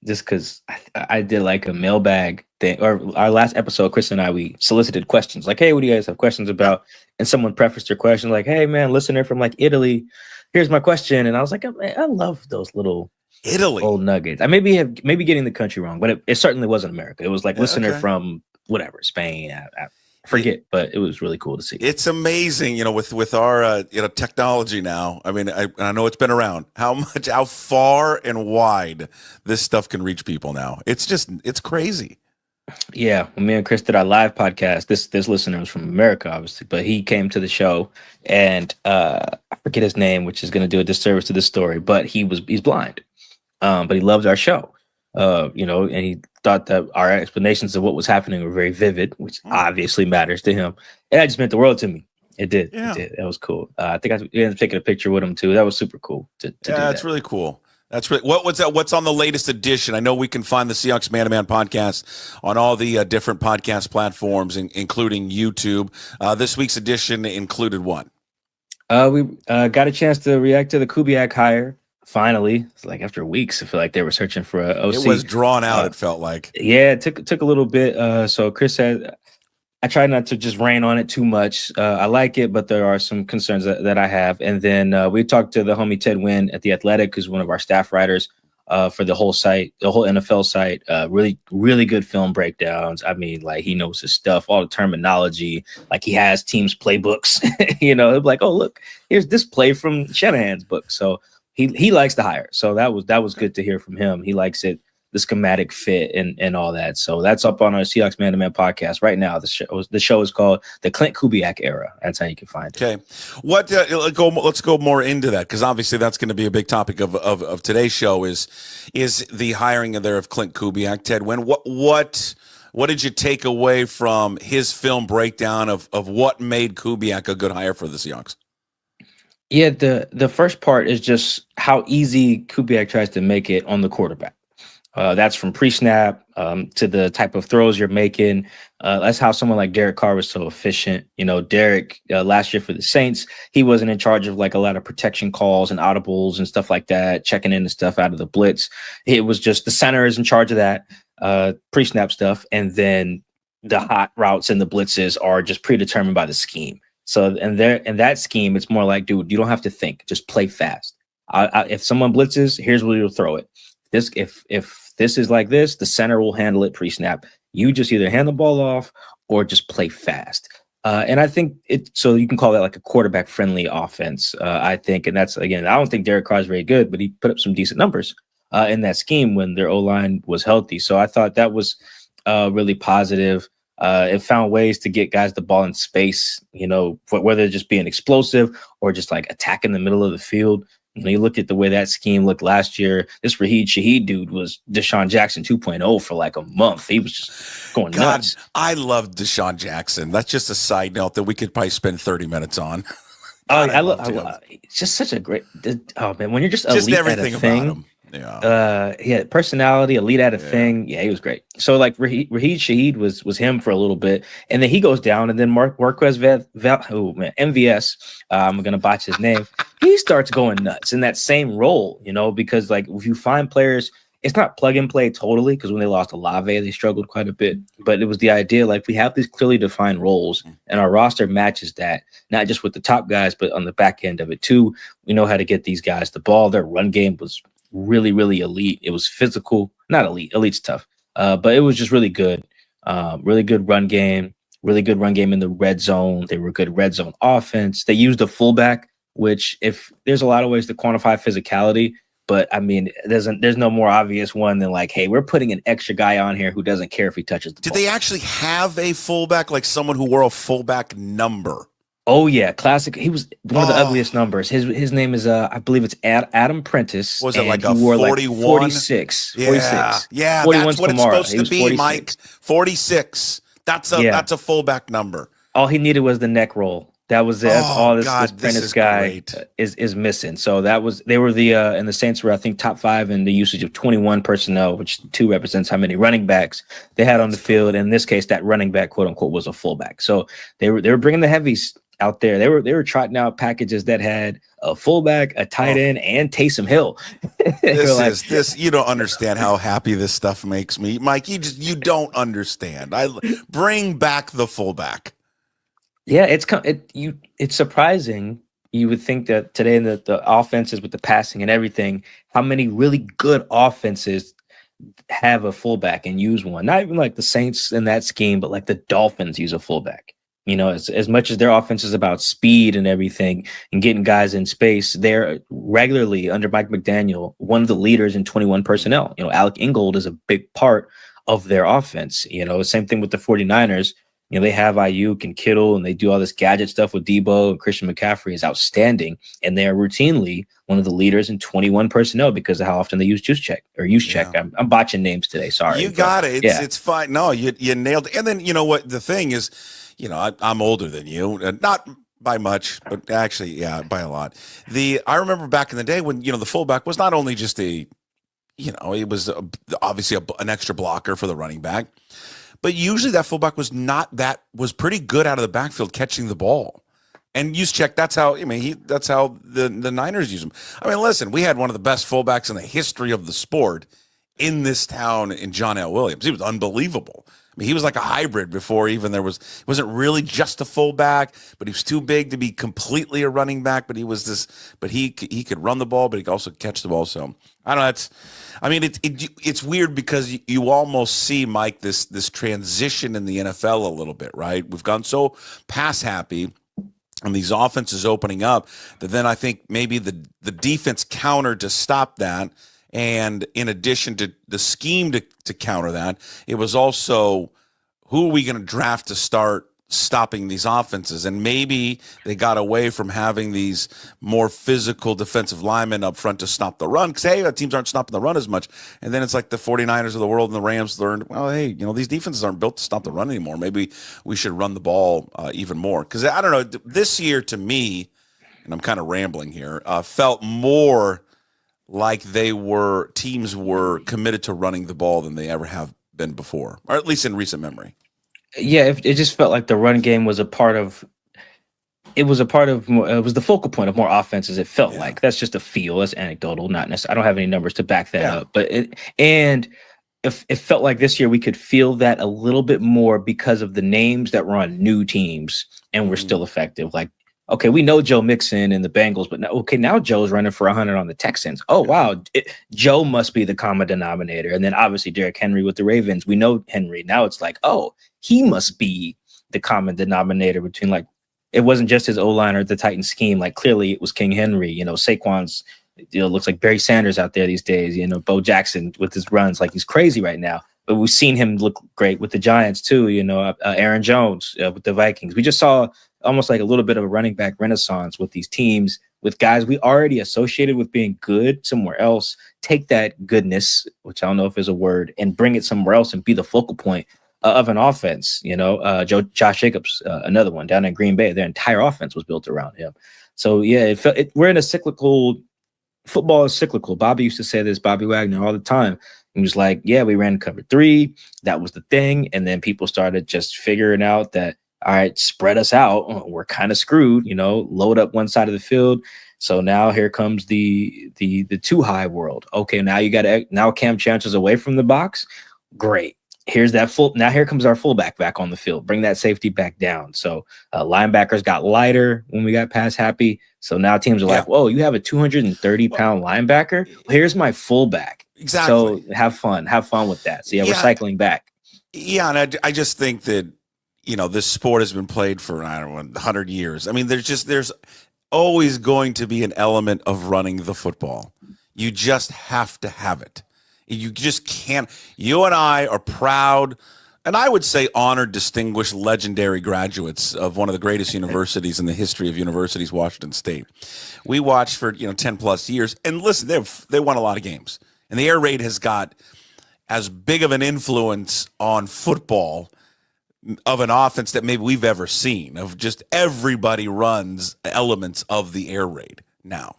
Just because I did like a mailbag thing, or our last episode, Chris and I, we solicited questions like, "Hey, what do you guys have questions about?" And someone prefaced their question like, "Hey, man, listener from like Italy, here's my question." And I was like, "Man, I love those little Italy. old nuggets." I maybe getting the country wrong, but it certainly wasn't America. It was like listener from whatever Spain. I forget, but it was really cool to see. It's amazing, with our technology now. I mean, I know it's been around. How far and wide this stuff can reach people now. It's crazy. Yeah, when me and Chris did our live podcast, this listener was from America, obviously, but he came to the show, and I forget his name, which is going to do a disservice to this story. But he's blind, but he loved our show, and he thought that our explanations of what was happening were very vivid, which obviously matters to him. And that just meant the world to me. It did. Yeah. It did. That was cool. I think I ended up taking a picture with him too. That was super cool to do that. That's really cool. That's really what's on the latest edition. I know we can find the Seahawks Man to Man podcast on all the different podcast platforms, including YouTube. This week's edition included what? We got a chance to react to the Kubiak hire. Finally, it's like after weeks, I feel like they were searching for a OC. It was drawn out. It felt like. Yeah, it took a little bit. So Chris said, I try not to just rain on it too much. I like it, but there are some concerns that I have. And then we talked to the homie Ted Wynn at The Athletic, who's one of our staff writers for the whole site, the whole NFL site. Really, really good film breakdowns. I mean, like he knows his stuff, all the terminology. Like he has teams' playbooks. He'll be like, oh, look, here's this play from Shanahan's book. So he likes the hire. So that was good to hear from him. He likes it. The schematic fit and all that. So that's up on our Seahawks Man to Man podcast right now. The show is called The Klint Kubiak Era. That's how you can find it. Okay. Let's go more into that, because obviously that's going to be a big topic of today's show is the hiring of Klint Kubiak. Ted, what did you take away from his film breakdown of what made Kubiak a good hire for the Seahawks? Yeah, the first part is just how easy Kubiak tries to make it on the quarterback. That's from pre-snap to the type of throws you're making. That's how someone like Derek Carr was so efficient. Derek last year for the Saints, he wasn't in charge of like a lot of protection calls and audibles and stuff like that, checking in the stuff out of the blitz. It was just the center is in charge of that pre-snap stuff. And then the hot routes and the blitzes are just predetermined by the scheme. So in that scheme, it's more like, dude, you don't have to think, just play fast. If someone blitzes, here's where you'll throw it. If this is like this, the center will handle it pre-snap. You just either hand the ball off or just play fast. And I think so you can call that like a quarterback friendly offense, I think. And that's, again, I don't think Derek Carr is very good, but he put up some decent numbers in that scheme when their O-line was healthy. So I thought that was really positive. It found ways to get guys the ball in space, whether just being explosive or just like attacking the middle of the field. You look at the way that scheme looked last year. This Shaheed dude was Deshaun Jackson 2.0 for like a month. He was just going nuts. I love Deshaun Jackson. That's just a side note that we could probably spend 30 minutes on. I love it's just such a great. Oh man, when you're just elite everything at a thing, about him. He had personality, elite at a thing. Yeah, he was great. So like Shaheed was him for a little bit, and then he goes down, and then Marquez MVS. I'm gonna botch his name. He starts going nuts in that same role, because like if you find players, it's not plug and play totally, because when they lost Olave, they struggled quite a bit. But it was the idea like we have these clearly defined roles, and our roster matches that, not just with the top guys, but on the back end of it too. We know how to get these guys the ball. Their run game was really, really elite. It was physical, not elite. Elite's tough, but it was just really good. Really good run game. Really good run game in the red zone. They were good red zone offense. They used a fullback, which if there's a lot of ways to quantify physicality, but I mean, there's no more obvious one than like, hey, we're putting an extra guy on here who doesn't care if he touches the ball. Did they actually have a fullback, like someone who wore a fullback number? Oh yeah, classic. He was one of the ugliest numbers. His name is I believe it's Adam Prentice. Was it like a 41? Like 46. Yeah, 46. Yeah, 41's that's what Kamara. it's supposed to be, 46. Mike. 46. That's a fullback number. All he needed was the neck roll. That was it. That's all this Prentice guy is missing. So they were and the Saints were, I think, top 5 in the usage of 21 personnel, which 2 represents how many running backs they had on the field. In this case, that running back, quote unquote, was a fullback. So they were bringing the heavies out there. They were trotting out packages that had a fullback, a tight end, and Taysom Hill. You don't understand how happy this stuff makes me, Mike. You don't understand. I bring back the fullback. Yeah, it's surprising. You would think that today in the offenses with the passing and everything, how many really good offenses have a fullback and use one. Not even like the Saints in that scheme, but like the Dolphins use a fullback. You know, as much as their offense is about speed and everything and getting guys in space, they're regularly under Mike McDaniel, one of the leaders in 21 personnel. You know, Alec Ingold is a big part of their offense. You know, same thing with the 49ers. You know, they have Ayuk and Kittle, and they do all this gadget stuff with Debo, and Christian McCaffrey is outstanding. And they are routinely one of the leaders in 21 personnel because of how often they use juice check or use check. I'm botching names today. Sorry. You got it. It's fine. No, you nailed it. And then, you know what, the thing is, you know, I'm older than you, not by much, but actually, yeah, by a lot. I remember back in the day when, you know, the fullback was not only just it was obviously an extra blocker for the running back. But usually that fullback was pretty good out of the backfield catching the ball. And use check, that's how the Niners use him. I mean, listen, we had one of the best fullbacks in the history of the sport in this town in John L. Williams. He was unbelievable. I mean, he was like a hybrid before even he wasn't really just a fullback, but he was too big to be completely a running back, but he could run the ball, but he could also catch the ball. So I don't know. It's weird because you almost see, Mike, this transition in the NFL a little bit, right? We've gone so pass happy and these offenses opening up that then I think maybe the defense countered to stop that. And in addition to the scheme to counter that, it was also who are we going to draft to start stopping these offenses? And maybe they got away from having these more physical defensive linemen up front to stop the run because, hey, teams aren't stopping the run as much. And then it's like the 49ers of the world and the Rams learned, well, hey, you know, these defenses aren't built to stop the run anymore. Maybe we should run the ball even more. Because I don't know, this year to me, and I'm kind of rambling here, felt more like teams were committed to running the ball than they ever have been before, or at least in recent memory. Yeah, it just felt like the run game was it was the focal point of more offenses. It felt like that's just a feel. That's anecdotal, not necessarily. I don't have any numbers to back that up, but it felt like this year we could feel that a little bit more because of the names that were on new teams and were still effective. Like, okay, we know Joe Mixon and the Bengals, but now Joe's running for 100 on the Texans. Oh, wow. Joe must be the common denominator. And then obviously Derrick Henry with the Ravens. We know Henry. Now it's like, oh, he must be the common denominator between, like, it wasn't just his O-line or the Titan scheme. Like, clearly it was King Henry. You know, Saquon's, looks like Barry Sanders out there these days. You know, Bo Jackson with his runs, like he's crazy right now. But we've seen him look great with the Giants too. You know, Aaron Jones with the Vikings. We just saw almost like a little bit of a running back renaissance with these teams, with guys we already associated with being good somewhere else. Take that goodness, which I don't know if is a word, and bring it somewhere else and be the focal point of an offense. You know, Josh Jacobs, another one down in Green Bay. Their entire offense was built around him. So yeah, we're in a cyclical. Football is cyclical. Bobby used to say this, Bobby Wagner, all the time. He was like, yeah, we ran cover 3. That was the thing. And then people started just figuring out that, all right, spread us out. We're kind of screwed, you know, load up one side of the field. So now here comes the too high world. Okay, now Cam Chancellor's away from the box. Great. Here's that now here comes our fullback back on the field. Bring that safety back down. So linebackers got lighter when we got pass happy. So now teams are like, whoa, you have a 230-pound linebacker? Well, here's my fullback. Exactly. So have fun with that. So we're cycling back. Yeah, and I just think that, you know, this sport has been played for, I don't know, 100 years. I mean, there's always going to be an element of running the football. You just have to have it. You just can't. You and I are proud, and I would say honored, distinguished, legendary graduates of one of the greatest universities in the history of universities, Washington State. We watched for 10 plus years, and listen, they won a lot of games, and the air raid has got as big of an influence on football of an offense that maybe we've ever seen. Of just everybody runs elements of the air raid now.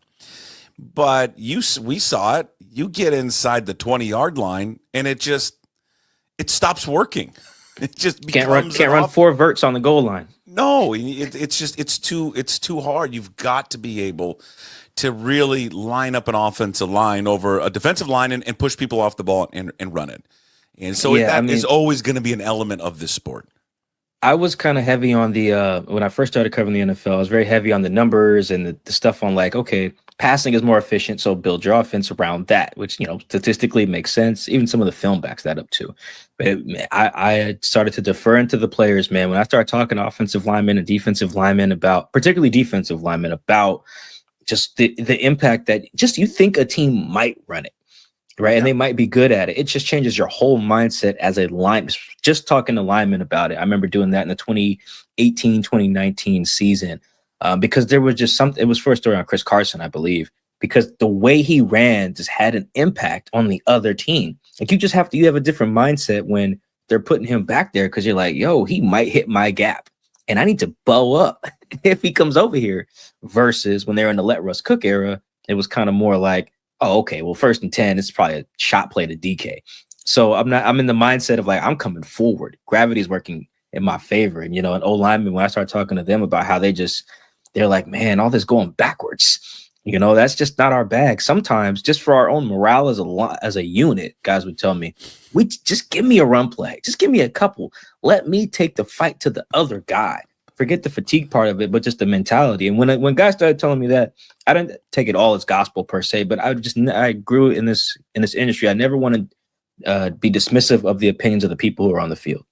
But we saw it. You get inside the 20-yard line, and it stops working. It just Can't run 4 verts on the goal line. No, it's too hard. You've got to be able to really line up an offensive line over a defensive line and push people off the ball and run it. And so is always going to be an element of this sport. I was kind of heavy on the when I first started covering the NFL, I was very heavy on the numbers and the stuff on like, okay, passing is more efficient, so build your offense around that, which, statistically makes sense. Even some of the film backs that up too. But I started to defer into the players, man. When I started talking to offensive linemen and defensive linemen about, particularly defensive linemen, about just the impact that just you think a team might run it. Right. Yeah. And they might be good at it. It just changes your whole mindset as a lineman. Just talking to linemen about it. I remember doing that in the 2018, 2019 season because there was just something. It was first story on Chris Carson, I believe, because the way he ran just had an impact on the other team. Like you have a different mindset when they're putting him back there because you're like, yo, he might hit my gap and I need to bow up if he comes over here versus when they're in the Let Russ Cook era. It was kind of more like, oh, okay, well, 1st and 10, it's probably a shot play to DK. So I'm in the mindset of like, I'm coming forward. Gravity is working in my favor. And, an O-lineman, when I start talking to them about how they're like, man, all this going backwards, that's just not our bag. Sometimes just for our own morale as a unit, guys would tell me, just give me a run play. Just give me a couple. Let me take the fight to the other guy. Forget the fatigue part of it, but just the mentality. And when guys started telling me that, I didn't take it all as gospel per se, but I grew in this industry. I never want to be dismissive of the opinions of the people who are on the field.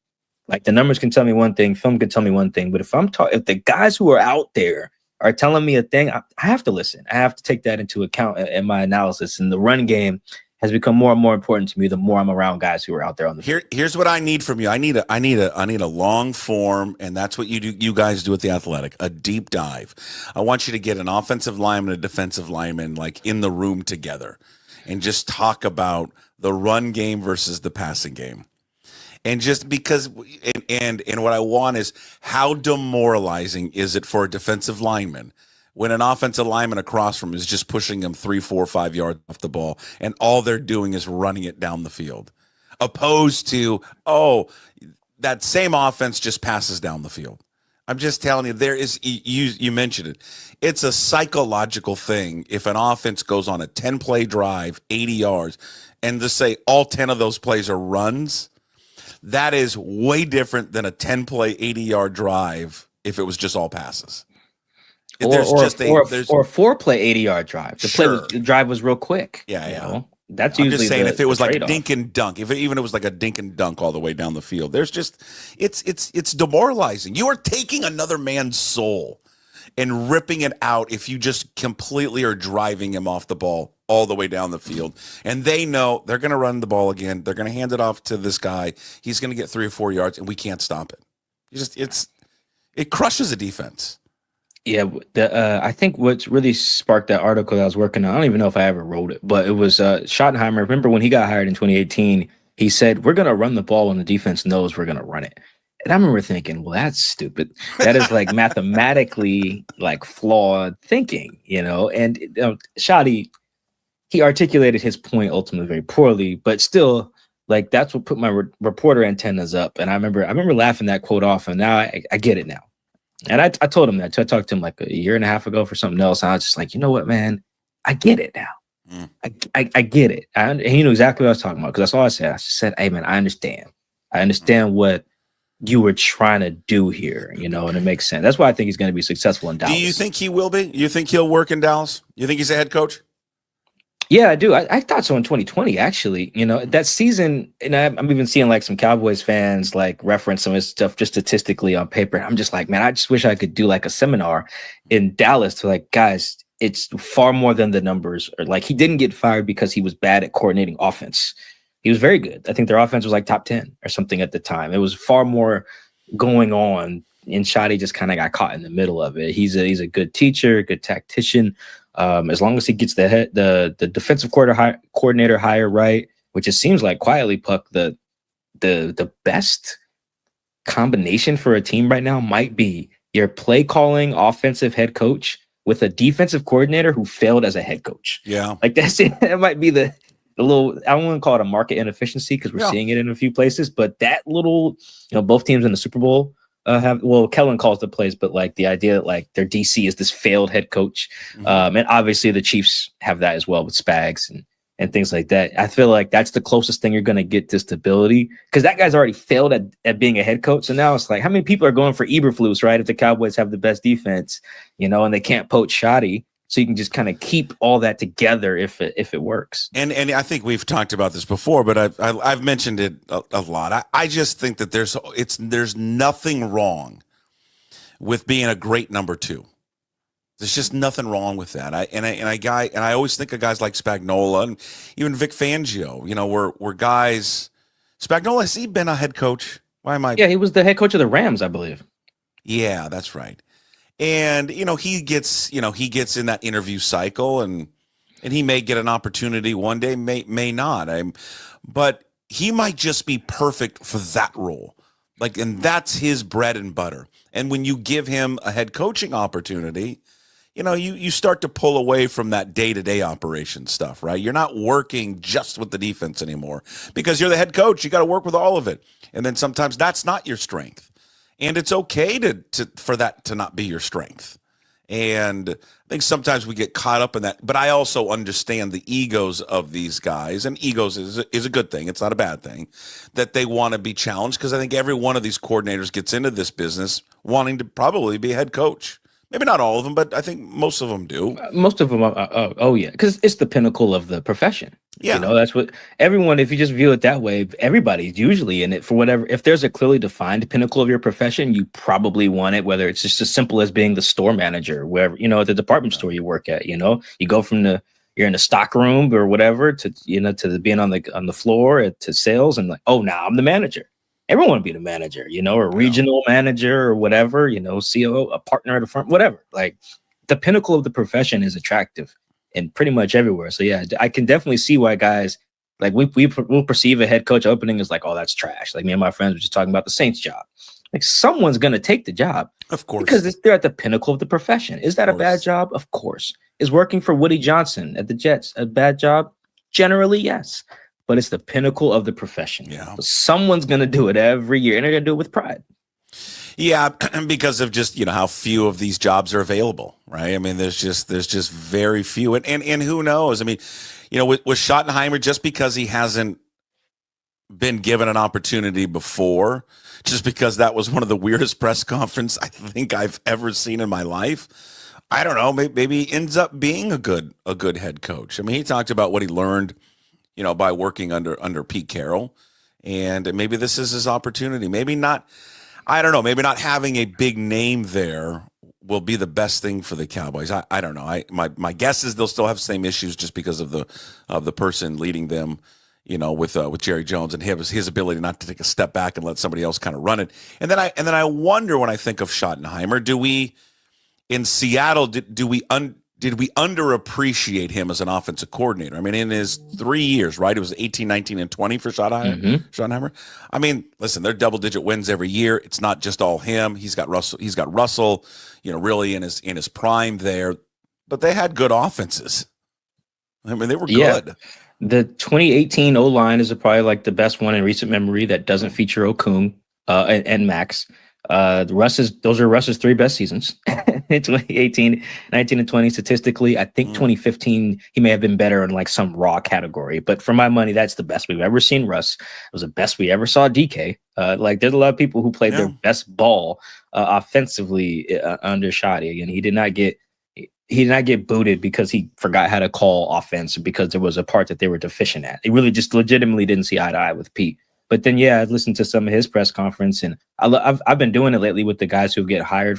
Like the numbers can tell me one thing, film can tell me one thing, but if if the guys who are out there are telling me a thing, I have to listen. I have to take that into account in my analysis. And the run game has become more and more important to me the more I'm around guys who are out there on the field. Here's what I need from you. I need a long form, and that's what you guys do at The Athletic, a deep dive. I want you to get an offensive lineman, a defensive lineman, like in the room together and just talk about the run game versus the passing game. And just because and what I want is how demoralizing is it for a defensive lineman when an offensive lineman across from him is just pushing them 3, 4, 5 yards off the ball, and all they're doing is running it down the field, opposed to, that same offense just passes down the field. I'm just telling you, you mentioned it. It's a psychological thing. If an offense goes on a 10-play drive, 80 yards, and just say all 10 of those plays are runs, that is way different than a 10-play, 80-yard drive if it was just all passes. Or a 4-play 80-yard drive. The drive was real quick. Yeah. That's I'm usually just saying if it was like trade-off. dink and dunk, if it was like a dink and dunk all the way down the field, there's just it's demoralizing. You are taking another man's soul and ripping it out if you just completely are driving him off the ball all the way down the field. And they know they're going to run the ball again. They're going to hand it off to this guy. He's going to get 3 or 4 yards, and we can't stop it. It crushes a defense. Yeah, I think what's really sparked that article that I was working on, I don't even know if I ever wrote it, but it was Schottenheimer. Remember when he got hired in 2018, he said, we're going to run the ball when the defense knows we're going to run it. And I remember thinking, well, that's stupid. That is like mathematically like flawed thinking, and Shotty, he articulated his point ultimately very poorly, but still, like that's what put my reporter antennas up. And I remember laughing that quote off, and now I get it now. And I told him that. I talked to him like a year and a half ago for something else. And I was just like, you know what, man? I get it now. I get it. And he knew exactly what I was talking about because that's all I said. I just said, hey, man, I understand. I understand what you were trying to do here, and it makes sense. That's why I think he's going to be successful in Dallas. Do you think he will be? You think he'll work in Dallas? You think he's a head coach? Yeah, I do. I thought so in 2020, actually. That season, and I'm even seeing like some Cowboys fans like reference some of his stuff just statistically on paper. And I'm just like, man, I just wish I could do like a seminar in Dallas to like, guys, it's far more than the numbers. Or like he didn't get fired because he was bad at coordinating offense. He was very good. I think their offense was like top 10 or something at the time. It was far more going on, and Shotty just kind of got caught in the middle of it. He's a good teacher, good tactician. As long as he gets the defensive coordinator hire right, which it seems like quietly, Puck, the best combination for a team right now might be your play calling offensive head coach with a defensive coordinator who failed as a head coach. Yeah, like that's it. That might be the the little, I don't want to call it a market inefficiency because we're seeing it in a few places, but that little, both teams in the Super Bowl Kellen calls the plays, but like the idea that like their DC is this failed head coach. And obviously the Chiefs have that as well with Spags and things like that. I feel like that's the closest thing you're going to get to stability because that guy's already failed at being a head coach. So now it's like, how many people are going for Eberflus, right? If the Cowboys have the best defense, and they can't poach Shoddy. So you can just kind of keep all that together if it works. And I think we've talked about this before, but I've mentioned it a lot. I just think that there's nothing wrong with being a great number two. There's just nothing wrong with that. I always think of guys like Spagnuolo and even Vic Fangio. Were guys. Spagnuolo, has he been a head coach? Why am I? Yeah, he was the head coach of the Rams, I believe. Yeah, that's right. And he gets in that interview cycle, and he may get an opportunity one day, may not. But he might just be perfect for that role. And that's his bread and butter. And when you give him a head coaching opportunity, you start to pull away from that day-to-day operation stuff, right? You're not working just with the defense anymore because you're the head coach. You got to work with all of it. And then sometimes that's not your strength. And it's okay for that to not be your strength. And I think sometimes we get caught up in that. But I also understand the egos of these guys. And egos is a good thing. It's not a bad thing that they want to be challenged because I think every one of these coordinators gets into this business wanting to probably be a head coach. Maybe not all of them, but I think most of them do. Most of them oh yeah, because it's the pinnacle of the profession. Yeah. That's what everyone, if you just view it that way, everybody's usually in it for whatever. If there's a clearly defined pinnacle of your profession, you probably want it, whether it's just as simple as being the store manager, wherever, at the department store you work at, you go from you're in the stock room or whatever to being on the floor to sales and like, oh, now I'm the manager. Everyone want to be the manager, or a regional manager or whatever, COO, a partner at a firm, whatever. Like the pinnacle of the profession is attractive and pretty much everywhere. So yeah, I can definitely see why guys like we'll perceive a head coach opening as like, oh, that's trash. Like me and my friends were just talking about the Saints job. Like someone's going to take the job, of course, because they're at the pinnacle of the profession. Is that a bad job? Of course. Is working for Woody Johnson at the Jets a bad job? Generally, yes. But it's the pinnacle of the profession. Yeah. So someone's going to do it every year, and they're going to do it with pride. Yeah, because of just, how few of these jobs are available, right? I mean, there's just very few. And who knows? I mean, with Schottenheimer, just because he hasn't been given an opportunity before, just because that was one of the weirdest press conferences I think I've ever seen in my life, I don't know, maybe he ends up being a good head coach. I mean, he talked about what he learned by working under Pete Carroll, and maybe this is his opportunity. Maybe not. I don't know. Maybe not having a big name there will be the best thing for the Cowboys. I don't know. My guess is they'll still have the same issues just because of the person leading them. With Jerry Jones and his ability not to take a step back and let somebody else kind of run it. And then I wonder when I think of Schottenheimer, do we in Seattle did we underappreciate him as an offensive coordinator? I mean, in his 3 years, right? It was 18, 19, and 20 for Schottenheimer. I mean, listen, they're double-digit wins every year. It's not just all him. He's got Russell, really in his prime there. But they had good offenses. I mean, they were good. The 2018 O-line is probably like the best one in recent memory that doesn't feature Okung and Max. Those are Russ's three best seasons in 2018, 19, and 20 statistically. I think 2015 he may have been better in like some raw category, but for my money, that's the best we've ever seen Russ. It was the best we ever saw DK. There's a lot of people who played their best ball offensively under Shoddy, and he did not get booted because he forgot how to call offense because there was a part that they were deficient at. He really just legitimately didn't see eye to eye with Pete. But then, I listened to some of his press conference, and I've been doing it lately with the guys who get hired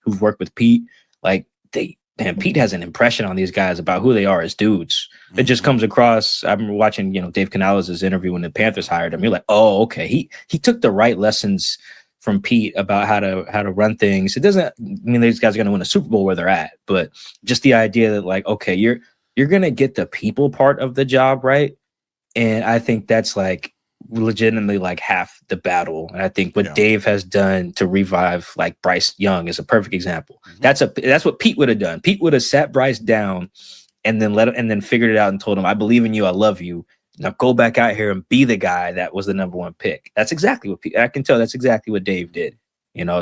who've worked with Pete. Like Pete has an impression on these guys about who they are as dudes. It just comes across. I remember watching, Dave Canales' interview when the Panthers hired him. You're like, oh, okay, he took the right lessons from Pete about how to run things. It doesn't mean these guys are going to win a Super Bowl where they're at, but just the idea that like, okay, you're going to get the people part of the job right, and I think that's like legitimately like half the battle. And I think what Dave has done to revive like Bryce Young is a perfect example. That's what Pete would have done. Pete would have sat Bryce down and then figured it out and told him, I believe in you. I love you. Now go back out here and be the guy that was the number one pick. That's exactly what I can tell. That's exactly what Dave did.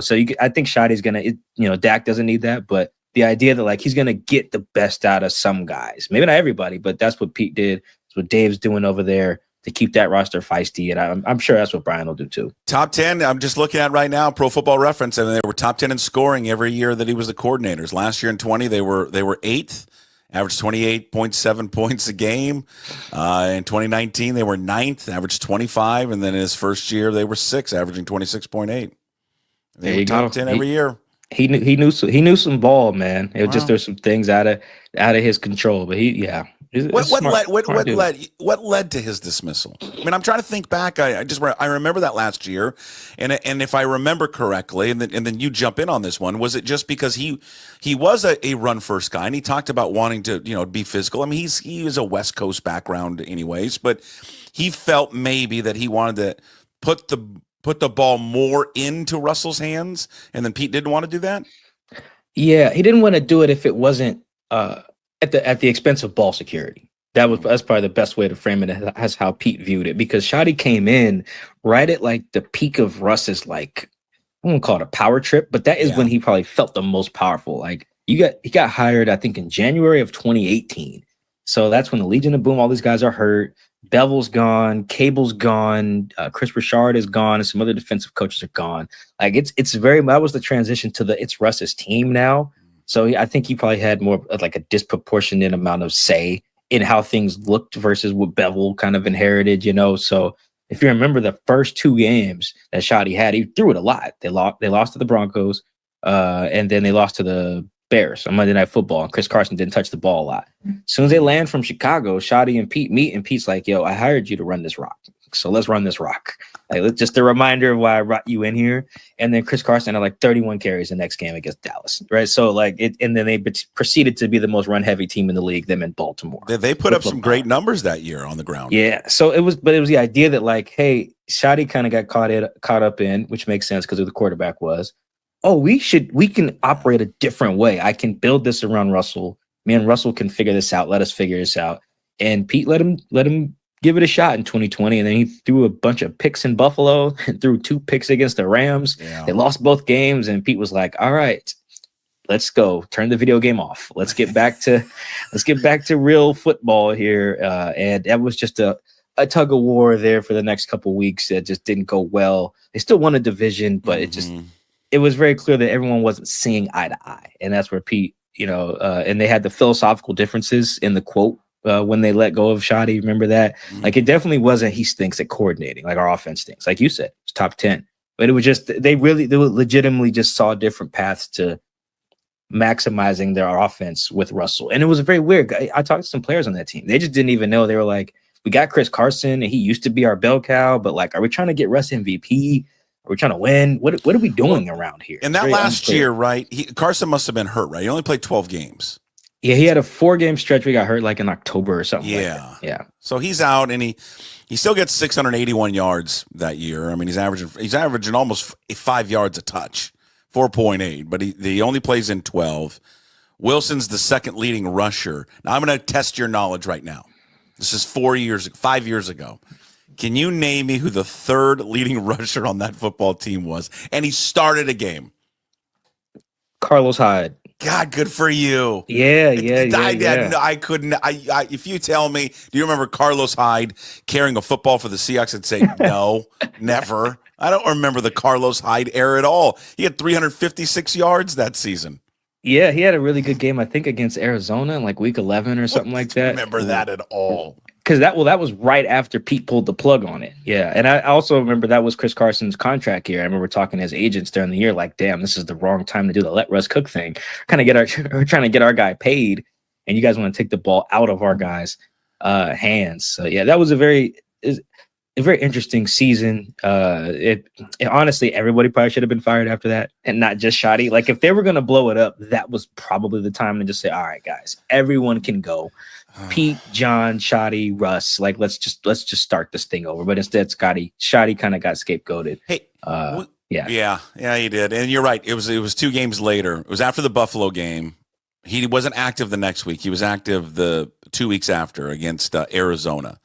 So I think Shotty's going to, Dak doesn't need that, but the idea that like he's going to get the best out of some guys, maybe not everybody, but that's what Pete did. That's what Dave's doing over there to keep that roster feisty. And I'm sure that's what Brian will do too. Top 10. I'm just looking at right now, Pro Football Reference, and they were top 10 in scoring every year that he was the coordinators. Last year in 20, they were 8th, averaged 28.7 points a game. In 2019, they were 9th, averaged 25. And then in his first year, they were 6th, averaging 26.8. They were top 10 every year. He knew some ball, man. It was just there's some things out of his control, but What led to his dismissal? I mean, I'm trying to think back. I remember that last year, and if I remember correctly, and then you jump in on this one, was it just because he was a run first guy, and he talked about wanting to be physical? I mean, he was a West Coast background, anyways, but he felt maybe that he wanted to put the ball more into Russell's hands, and then Pete didn't want to do that? Yeah, he didn't want to do it if it wasn't at the expense of ball security. That's probably the best way to frame it. That's how Pete viewed it, because Shotty came in right at like the peak of Russ's, like, I won't call it a power trip, but that is when he probably felt the most powerful. Like he got hired, I think, in January of 2018. So that's when the Legion of Boom, all these guys are hurt. Bevel's gone, Cable's gone, Chris Richard is gone, and some other defensive coaches are gone. Like that was the transition to it's Russ's team now. So I think he probably had more like a disproportionate amount of say in how things looked versus what Bevel kind of inherited, So if you remember the first 2 games that Shotty had, he threw it a lot. They lost to the Broncos, and then they lost to the Bears on Monday Night Football, and Chris Carson didn't touch the ball a lot. As soon as they land from Chicago, Shotty and Pete meet, and Pete's like, yo, I hired you to run this rock. So let's run this rock. Like, just a reminder of why I brought you in here. And then Chris Carson had like 31 carries the next game against Dallas, right? So and then they proceeded to be the most run heavy team in the league, them in Baltimore. They put up some great numbers that year on the ground. Yeah. So it was the idea that like, hey, Shotty kind of got caught up in, which makes sense because who the quarterback was. Oh, we can operate a different way. I can build this around Russell. Me and Russell can figure this out. Let us figure this out. And Pete let him give it a shot in 2020. And then he threw a bunch of picks in Buffalo and threw 2 picks against the Rams. Yeah. They lost both games. And Pete was like, all right, let's go. Turn the video game off. Let's get back to real football here. And that was just a tug of war there for the next couple of weeks. That just didn't go well. They still won a division, but it was very clear that everyone wasn't seeing eye to eye. And that's where Pete, and they had the philosophical differences in the quote when they let go of Shotty. Remember that? Like, it definitely wasn't he stinks at coordinating, like our offense stinks. Like you said, it's top 10. But it was just, they legitimately just saw different paths to maximizing their offense with Russell. And it was very weird. I talked to some players on that team. They just didn't even know. They were like, we got Chris Carson, and he used to be our bell cow, but like, are we trying to get Russ MVP? Are we trying to win? What are we doing around here? And that last year, right? Carson must have been hurt, right? He only played 12 games. Yeah, he had a 4-game stretch. We got hurt like in October or something. Yeah. Like that. Yeah. So he's out, and he still gets 681 yards that year. I mean, he's averaging almost 5 yards a touch, 4.8, but he only plays in 12. Wilson's the second leading rusher. Now I'm going to test your knowledge right now. This is 5 years ago. Can you name me who the third leading rusher on that football team was? And he started a game. Carlos Hyde. God, good for you. Yeah. I couldn't. If you tell me, do you remember Carlos Hyde carrying a football for the Seahawks? I'd say no, never. I don't remember the Carlos Hyde era at all. He had 356 yards that season. Yeah, he had a really good game, I think, against Arizona in like week 11 or something like that. Remember that at all? Because that was right after Pete pulled the plug on it. Yeah. And I also remember that was Chris Carson's contract year. I remember talking to his agents during the year, like, damn, this is the wrong time to do the let Russ cook thing. We're trying to get our guy paid, and you guys want to take the ball out of our guys' hands. So yeah, that was a very interesting season. It honestly, everybody probably should have been fired after that, and not just Shotty. Like, if they were gonna blow it up, that was probably the time to just say, all right, guys, everyone can go. Pete, John, Shotty, Russ, like let's just start this thing over. But instead, Shotty kind of got scapegoated. Hey, yeah, he did. And you're right. It was 2 games later. It was after the Buffalo game. He wasn't active the next week. He was active the 2 weeks after against Arizona,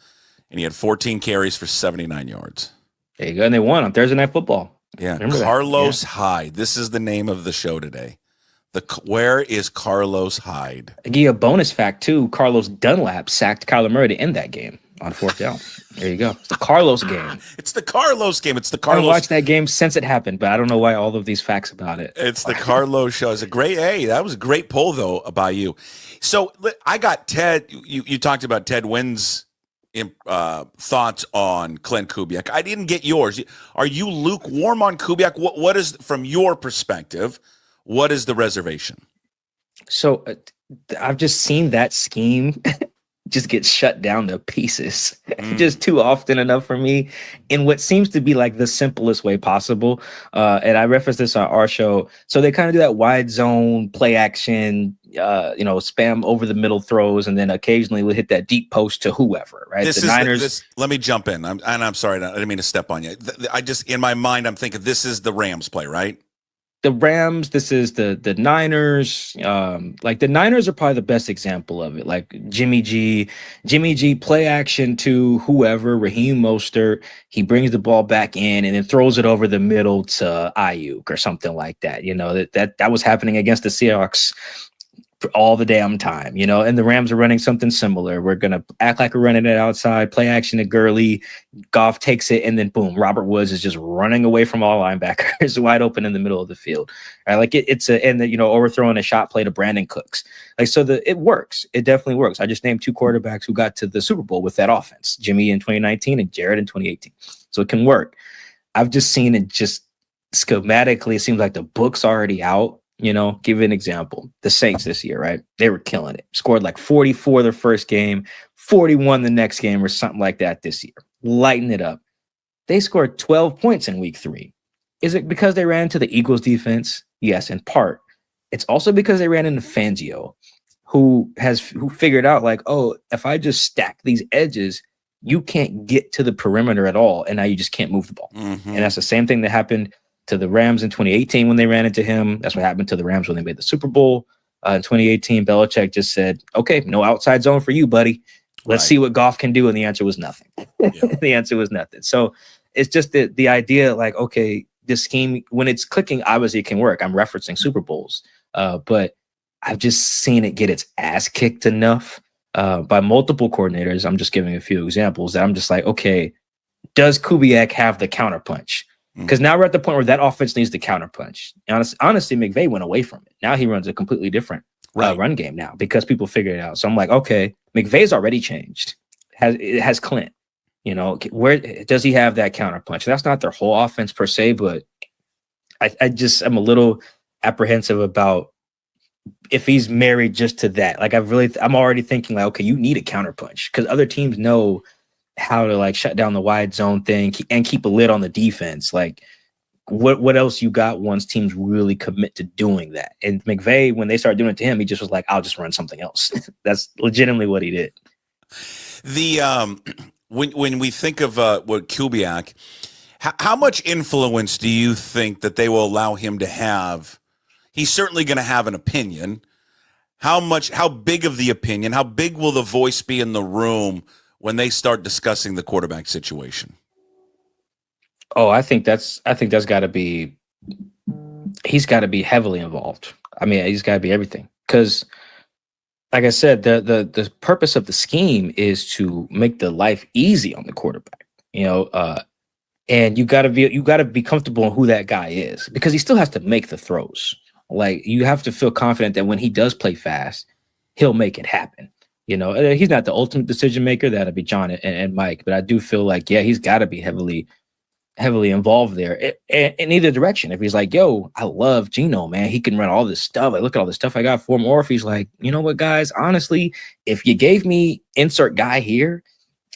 and he had 14 carries for 79 yards. There you go. And they won on Thursday Night Football. Yeah, Remember that? Carlos Hyde. This is the name of the show today. Where is Carlos Hyde? I'll give you a bonus fact, too. Carlos Dunlap sacked Kyler Murray to end that game on 4th down. There you go. It's the Carlos game. It's the Carlos game. It's the I Carlos. haven't watched that game since it happened, but I don't know why all of these facts about it. It's the Carlos show. It's a great, that was a great poll, though, by you. So I got Ted. You talked about Ted Wynn's thoughts on Klint Kubiak. I didn't get yours. Are you lukewarm on Kubiak? What is, from your perspective, what is the reservation? So I've just seen that scheme just get shut down to pieces just too often enough for me in what seems to be like the simplest way possible. And I referenced this on our show. So they kind of do that wide zone play action, spam over the middle throws, and then occasionally we'll hit that deep post to whoever, right? The Niners. Let me jump in. I'm sorry. I didn't mean to step on you. I just, in my mind, I'm thinking this is the Rams play, right? The Rams, this is the Niners. The Niners are probably the best example of it. Like Jimmy G play action to whoever, Raheem Mostert. He brings the ball back in and then throws it over the middle to Ayuk or something like that. That was happening against the Seahawks all the damn time, and the Rams are running something similar. We're going to act like we're running it outside, play action to Gurley. Goff takes it, and then boom, Robert Woods is just running away from all linebackers wide open in the middle of the field. Right? Like overthrowing a shot play to Brandon Cooks. It works. It definitely works. I just named 2 quarterbacks who got to the Super Bowl with that offense, Jimmy in 2019 and Jared in 2018. So it can work. I've just seen it just schematically. It seems like the book's already out. Give you an example. The Saints this year, right? They were killing it. Scored like 44 their first game, 41 the next game, or something like that this year. Lighten it up. They scored 12 points in week 3. Is it because they ran into the Eagles defense? Yes, in part. It's also because they ran into Fangio, who figured out like, oh, if I just stack these edges, you can't get to the perimeter at all, and now you just can't move the ball. Mm-hmm. And that's the same thing that happened to the Rams in 2018 when they ran into him. That's what happened to the Rams when they made the Super Bowl. In 2018, Belichick just said, okay, no outside zone for you, buddy. Let's see what Goff can do. And the answer was nothing. Yeah. The answer was nothing. So it's just the idea like, okay, this scheme, when it's clicking, obviously it can work. I'm referencing Super Bowls. But I've just seen it get its ass kicked enough by multiple coordinators. I'm just giving a few examples that I'm just like, okay, does Kubiak have the counterpunch? Because now we're at the point where that offense needs the counterpunch. Honestly, McVay went away from it. Now he runs a completely different run game now because people figured it out. So I'm like, okay, McVay's already changed. It has Klint. Where does he have that counterpunch? That's not their whole offense per se, but I'm a little apprehensive about if he's married just to that. Like I'm already thinking like, okay, you need a counterpunch because other teams know how to like shut down the wide zone thing and keep a lid on the defense. Like what else you got once teams really commit to doing that? And McVay, when they started doing it to him, he just was like, I'll just run something else. That's legitimately what he did. When we think of what Kubiak, how much influence do you think that they will allow him to have? He's certainly going to have an opinion. How big of the opinion? How big will the voice be in the room when they start discussing the quarterback situation? Oh, I think that's got to be. He's got to be heavily involved. I mean, he's got to be everything because, like I said, the purpose of the scheme is to make the life easy on the quarterback. And you got to be comfortable in who that guy is because he still has to make the throws. Like you have to feel confident that when he does play fast, he'll make it happen. He's not the ultimate decision maker. That'd be John and Mike, but I do feel like, yeah, he's got to be heavily involved there in either direction. If he's like, yo, I love Geno, man, he can run all this stuff. Like, look at all this stuff I got for him. Or if he's like, you know what, guys, honestly, if you gave me insert guy here,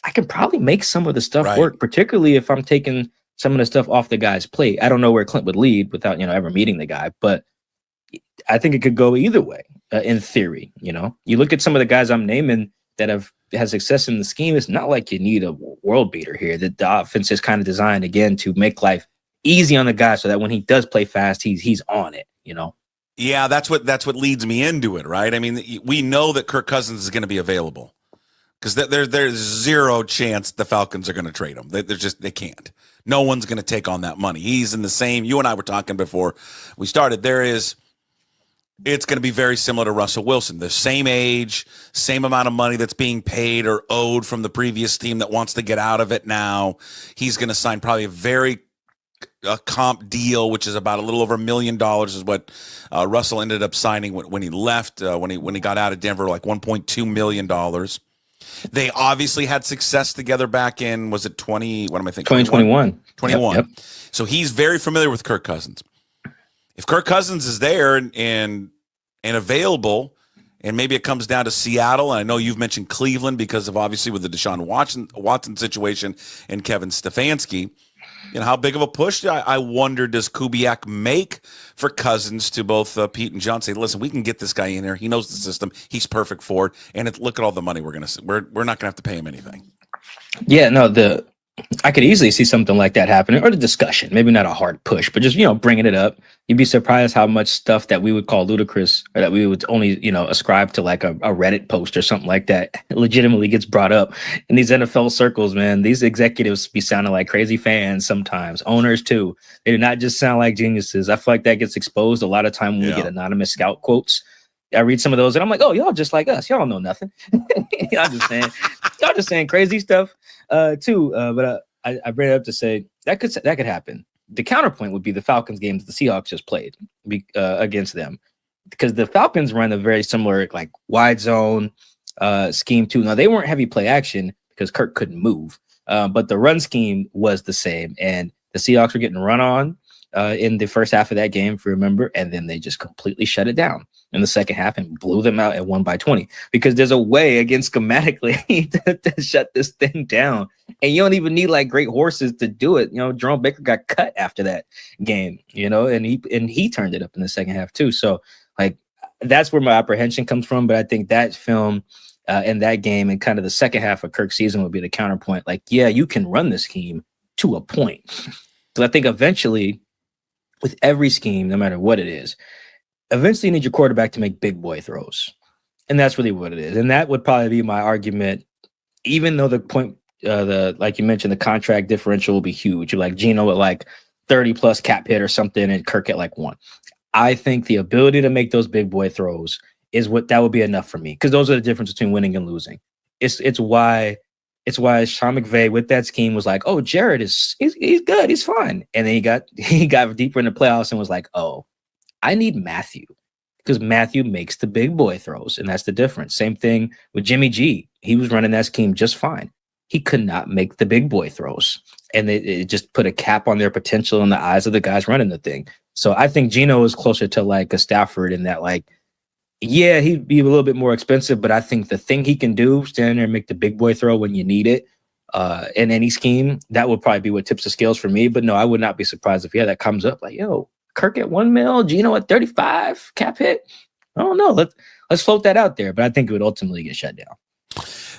I can probably make some of the stuff work, particularly if I'm taking some of the stuff off the guy's plate. I don't know where Klint would lead without, ever meeting the guy, but I think it could go either way. In theory, you look at some of the guys I'm naming that have success in the scheme. It's not like you need a world beater here. The offense is kind of designed again to make life easy on the guy, so that when he does play fast, he's on it. Yeah, that's what leads me into it, right? I mean, we know that Kirk Cousins is going to be available because there's zero chance the Falcons are going to trade him. They can't. No one's going to take on that money. He's in the same. You and I were talking before we started. It's going to be very similar to Russell Wilson. The same age, same amount of money that's being paid or owed from the previous team that wants to get out of it now. He's going to sign probably a comp deal, which is about a little over $1 million, is what Russell ended up signing when he left, when he got out of Denver, like $1.2 million. They obviously had success together back in, was it 2021? 21. Yep. So he's very familiar with Kirk Cousins. If Kirk Cousins is there and available, and maybe it comes down to Seattle, and I know you've mentioned Cleveland because of obviously with the Deshaun Watson situation and Kevin Stefanski, how big of a push I wonder does Kubiak make for Cousins to both Pete and John say, listen, we can get this guy in there. He knows the system. He's perfect for it. And look at all the money we're not going to have to pay him anything. Yeah, no, I could easily see something like that happening, or the discussion, maybe not a hard push, but just, bringing it up. You'd be surprised how much stuff that we would call ludicrous or that we would only, ascribe to like a Reddit post or something like that legitimately gets brought up in these NFL circles, man. These executives be sounding like crazy fans sometimes, owners too. They do not just sound like geniuses. I feel like that gets exposed a lot of time when we get anonymous scout quotes. I read some of those and I'm like, oh, y'all just like us. Y'all don't know nothing. y'all just saying crazy stuff too. But I bring it up to say that could happen. The counterpoint would be the Falcons game that the Seahawks just played against them, because the Falcons run a very similar like wide zone scheme too. Now they weren't heavy play action because Kirk couldn't move, but the run scheme was the same, and the Seahawks were getting run on in the first half of that game, if you remember, and then they just completely shut it down in the second half and blew them out and won by 20, because there's a way again schematically to shut this thing down. And you don't even need like great horses to do it. Jerome Baker got cut after that game, and he turned it up in the second half too. So like that's where my apprehension comes from. But I think that film and that game and kind of the second half of Kirk's season would be the counterpoint. Like, yeah, you can run this scheme to a point. So I think eventually with every scheme, no matter what it is, eventually you need your quarterback to make big boy throws. And that's really what it is. And that would probably be my argument, even though the point, like you mentioned, the contract differential will be huge. You're like Geno at like 30 plus cap hit or something and Kirk at like 1. I think the ability to make those big boy throws is that would be enough for me, because those are the difference between winning and losing. It's why Sean McVay with that scheme was like, oh, Jared he's good, he's fine. And then he got deeper in the playoffs and was like, oh, I need Matthew, because Matthew makes the big boy throws, and that's the difference. Same thing with Jimmy G. He was running that scheme just fine. He could not make the big boy throws, and it just put a cap on their potential in the eyes of the guys running the thing. So I think Geno is closer to like a Stafford in that, like, yeah, he'd be a little bit more expensive, but I think the thing he can do, stand there and make the big boy throw when you need it in any scheme, that would probably be what tips the scales for me. But no, I would not be surprised if that comes up like, yo, Kirk at 1 mil, Geno at 35 cap hit. I don't know. Let's float that out there, but I think it would ultimately get shut down.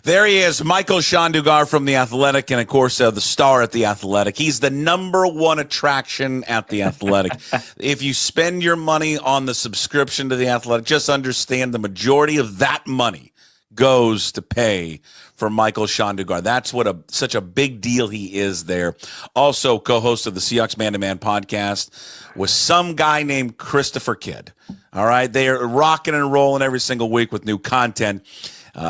There he is, Michael-Shawn Dugar from The Athletic, and, of course, the star at The Athletic. He's the #1 attraction at The Athletic. If you spend your money on the subscription to The Athletic, just understand the majority of that money goes to pay for Michael-Shawn Dugar. That's what such a big deal he is there. Also, co-host of the Seahawks Man-to-Man podcast with some guy named Christopher Kidd. All right, they are rocking and rolling every single week with new content.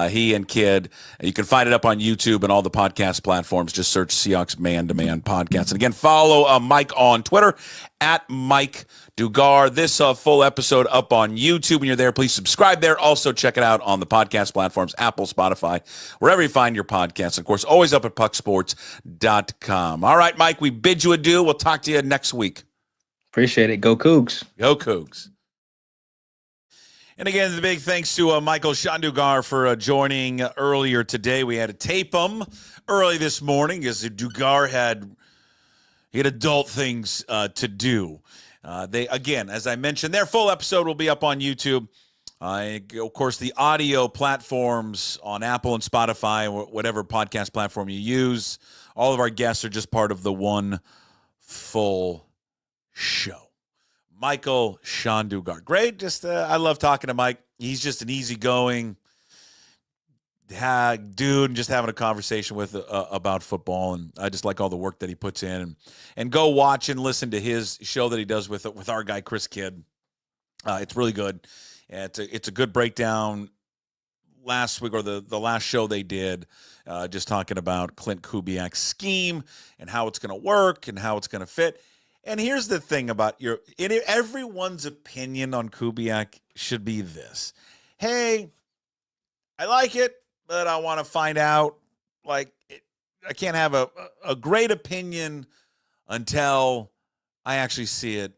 He and Kidd. You can find it up on YouTube and all the podcast platforms. Just search Seahawks Man-to-Man Podcast. And again, follow Mike on Twitter at Mike Dugar. This full episode up on YouTube. When you're there, please subscribe there. Also, check it out on the podcast platforms, Apple, Spotify, wherever you find your podcasts. Of course, always up at pucksports.com. All right, Mike, we bid you adieu. We'll talk to you next week. Appreciate it. Go Cougs. Go Cougs. And again, the big thanks to Michael-Shawn Dugar for joining earlier today. We had to tape him early this morning as Dugar had adult things to do. They, again, as I mentioned, their full episode will be up on YouTube. Of course, the audio platforms on Apple and Spotify, or whatever podcast platform you use, all of our guests are just part of the one full show. Michael-Shawn Dugar. Great. Just I love talking to Mike. He's just an easygoing dude and just having a conversation with about football. And I just like all the work that he puts in. And go watch and listen to his show that he does with our guy, Chris Kidd. It's really good. It's a good breakdown. Last week or the last show they did, just talking about Klint Kubiak's scheme and how it's going to work and how it's going to fit. And here's the thing about everyone's opinion on Kubiak should be this. Hey, I like it, but I want to find out. I can't have a great opinion until I actually see it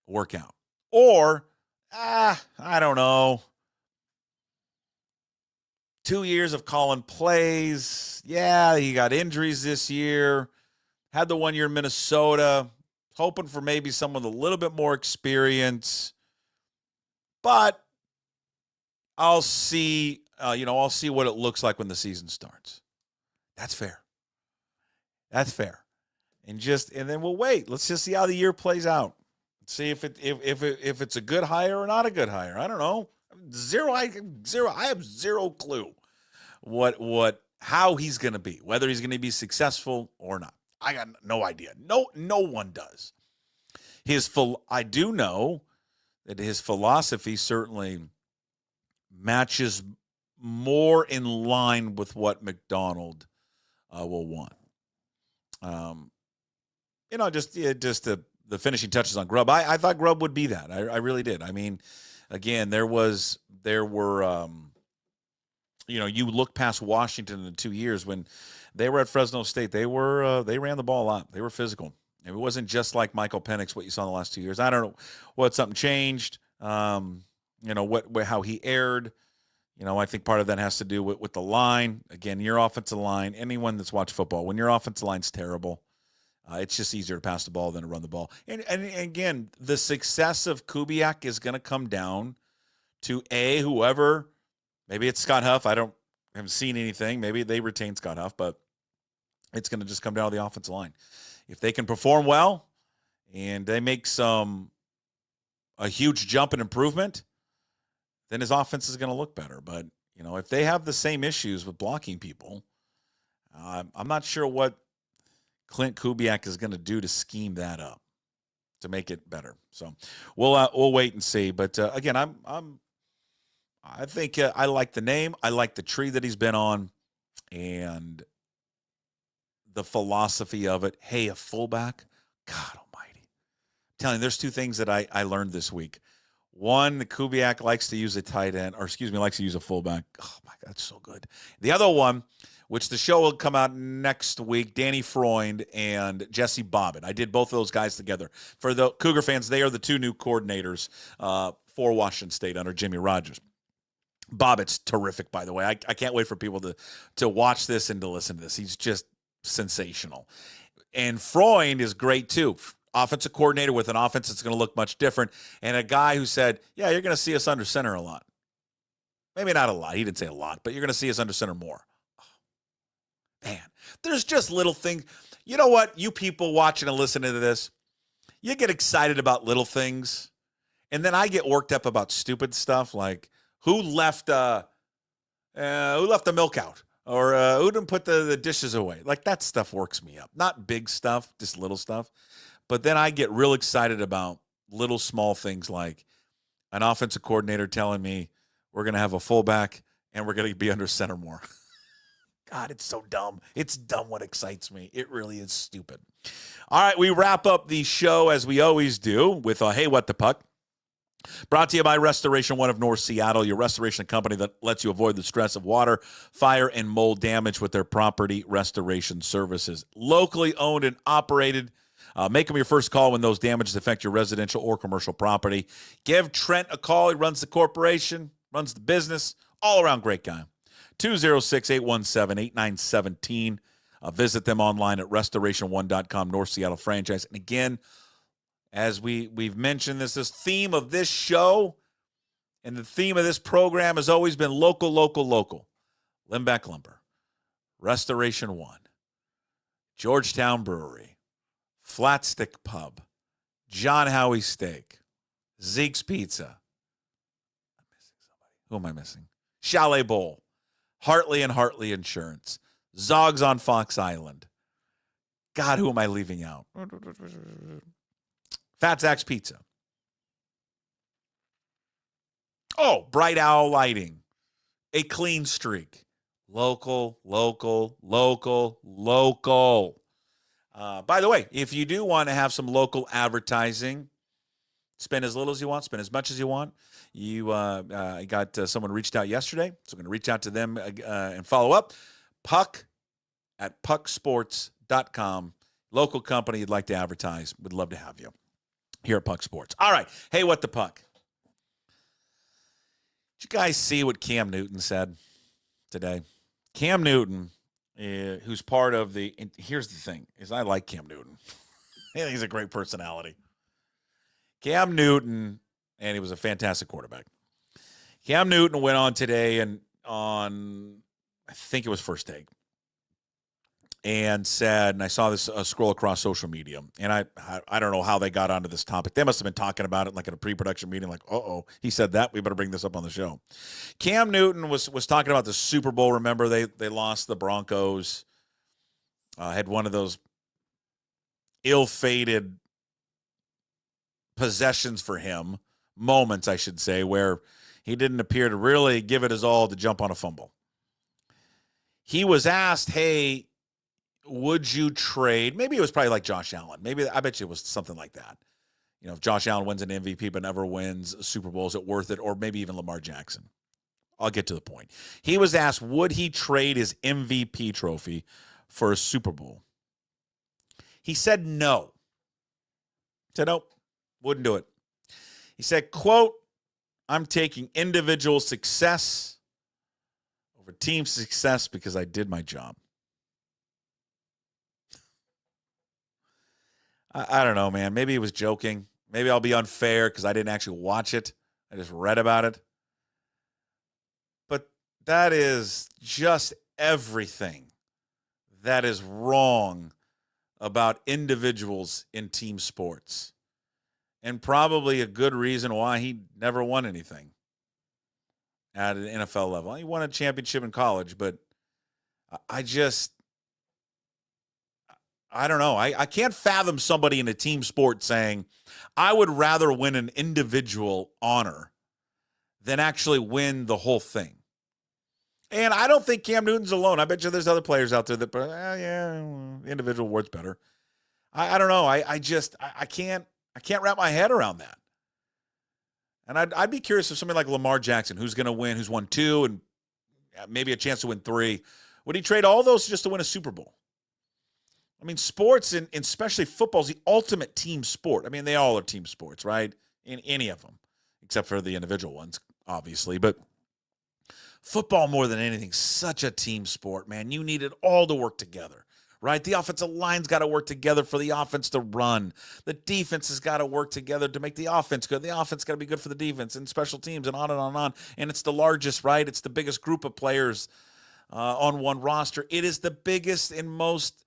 work out. Or, I don't know. 2 years of calling plays. Yeah, he got injuries this year. Had the 1 year in Minnesota. Hoping for maybe someone with a little bit more experience. But I'll see, I'll see what it looks like when the season starts. That's fair. That's fair. And then we'll wait. Let's just see how the year plays out. See if it's a good hire or not a good hire. I don't know. I have zero clue how he's going to be, whether he's going to be successful or not. I got no idea. No one does. I do know that his philosophy certainly matches more in line with what McDonald will want. Just the finishing touches on Grubb. I thought Grubb would be that. I really did. I mean, again, there were, you look past Washington in the 2 years when they were at Fresno State. They ran the ball a lot. They were physical. And it wasn't just like Michael Penix, what you saw in the last 2 years. I don't know what something changed. How he aired. I think part of that has to do with the line. Again, your offensive line. Anyone that's watched football, when your offensive line's terrible, it's just easier to pass the ball than to run the ball. And again, the success of Kubiak is going to come down to whoever. Maybe it's Scott Huff. I haven't seen anything. Maybe they retain Scott Huff, but it's going to just come down to the offensive line. If they can perform well and they make a huge jump in improvement, then his offense is going to look better. But, if they have the same issues with blocking people, I'm not sure what Klint Kubiak is going to do to scheme that up to make it better. So we'll wait and see. But again, I think I like the name. I like the tree that he's been on, and the philosophy of it. Hey, a fullback, God Almighty! I'm telling you, there's two things that I learned this week. One, the Kubiak likes to use a tight end, likes to use a fullback. Oh my God, that's so good. The other one, which the show will come out next week, Danny Freund and Jesse Bobbitt. I did both of those guys together. For the Cougar fans, they are the two new coordinators for Washington State under Jimmy Rogers. Bobbitt's terrific, by the way. I can't wait for people to watch this and to listen to this. He's just sensational. And Freund is great, too. Offensive coordinator with an offense that's going to look much different, and a guy who said, yeah, you're going to see us under center a lot. Maybe not a lot. He didn't say a lot, but you're going to see us under center more. Man, there's just little things. You know what? You people watching and listening to this, you get excited about little things, and then I get worked up about stupid stuff like who left the milk out, or who didn't put the dishes away. Like, that stuff works me up. Not big stuff, just little stuff. But then I get real excited about little small things like an offensive coordinator telling me we're going to have a fullback and we're going to be under center more. God, it's so dumb. It's dumb what excites me. It really is stupid. All right, we wrap up the show as we always do with Hey, What the Puck? Brought to you by Restoration One of North Seattle, your restoration company that lets you avoid the stress of water, fire, and mold damage with their property restoration services. Locally owned and operated. Make them your first call when those damages affect your residential or commercial property. Give Trent a call. He runs the corporation, runs the business, all-around great guy. 206-817-8917. Visit them online at restoration1.com, North Seattle franchise. And again, as we've mentioned this theme of this show and the theme of this program has always been local, local, local. Limbeck Lumber, Restoration One, Georgetown Brewery, Flat Stick Pub, John Howie Steak, Zeke's Pizza. I'm missing somebody. Who am I missing? Chalet Bowl. Hartley and Hartley Insurance. Zogs on Fox Island. God, who am I leaving out? Fat Zach's Pizza. Oh, Bright Owl Lighting. A Clean Streak. Local. By the way, if you do want to have some local advertising, spend as little as you want, spend as much as you want. You got someone reached out yesterday, so I'm going to reach out to them and follow up. Puck at pucksports.com. Local company you'd like to advertise. Would love to have you here at Puck Sports. All right. Hey, what the puck? Did you guys see what Cam Newton said today? Cam Newton, who's part of the, and here's the thing, is I like Cam Newton. I think he's a great personality. Cam Newton, and he was a fantastic quarterback. Cam Newton went on today and on, I think it was First Take, and said, and I saw this scroll across social media, and I don't know how they got onto this topic. They must have been talking about it like at a pre-production meeting, like, he said that, we better bring this up on the show. Cam Newton was talking about the Super Bowl. Remember, they lost the Broncos, had one of those ill-fated possessions for him, moments, I should say, where he didn't appear to really give it his all to jump on a fumble. He was asked, hey, would you trade? Maybe it was probably like Josh Allen. Maybe I bet you it was something like that. You know, if Josh Allen wins an MVP but never wins a Super Bowl, is it worth it? Or maybe even Lamar Jackson. I'll get to the point. He was asked, would he trade his MVP trophy for a Super Bowl? He said no. He said, nope, wouldn't do it. He said, quote, I'm taking individual success over team success because I did my job. I don't know, man. Maybe he was joking. Maybe I'll be unfair because I didn't actually watch it. I just read about it. But that is just everything that is wrong about individuals in team sports. And probably a good reason why he never won anything at an NFL level. He won a championship in college, but I don't know. I can't fathom somebody in a team sport saying, I would rather win an individual honor than actually win the whole thing. And I don't think Cam Newton's alone. I bet you there's other players out there that, individual award's better. I don't know. I can't wrap my head around that. And I'd be curious if somebody like Lamar Jackson, who's going to win, who's won 2 and maybe a chance to win 3, would he trade all those just to win a Super Bowl? I mean, sports, and especially football, is the ultimate team sport. I mean, they all are team sports, right? In any of them, except for the individual ones, obviously. But football, more than anything, such a team sport, man. You need it all to work together, right? The offensive line's got to work together for the offense to run. The defense has got to work together to make the offense good. The offense got to be good for the defense and special teams and on and on and on. And it's the largest, right? It's the biggest group of players on one roster. It is the biggest and most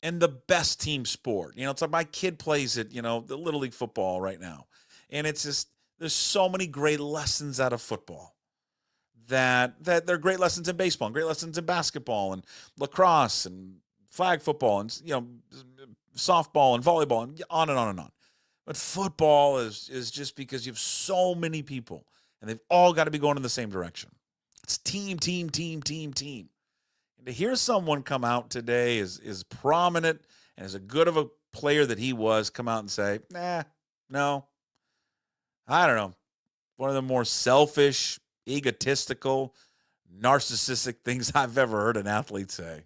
and the best team sport. You know, it's like my kid plays it, the Little League football right now. And it's just, there's so many great lessons out of football that they're great lessons in baseball and great lessons in basketball and lacrosse and flag football and, softball and volleyball and on and on and on. But football is just because you have so many people and they've all got to be going in the same direction. It's team. And to hear someone come out today is prominent and as good of a player that he was, come out and say, no. I don't know. One of the more selfish, egotistical, narcissistic things I've ever heard an athlete say.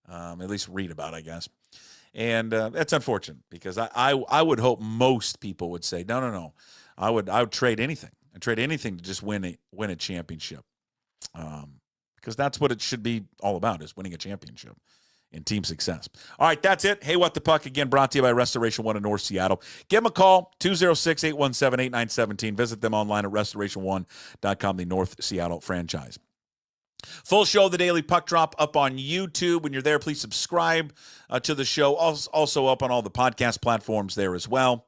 At least read about, I guess. And that's unfortunate because I would hope most people would say, no. I would trade anything. I'd trade anything to just win a championship. Because that's what it should be all about, is winning a championship and team success. All right, that's it. Hey, What the Puck, again, brought to you by Restoration 1 in North Seattle. Give them a call, 206-817-8917. Visit them online at restoration1.com, the North Seattle franchise. Full show of the Daily Puck Drop up on YouTube. When you're there, please subscribe to the show. Also up on all the podcast platforms there as well.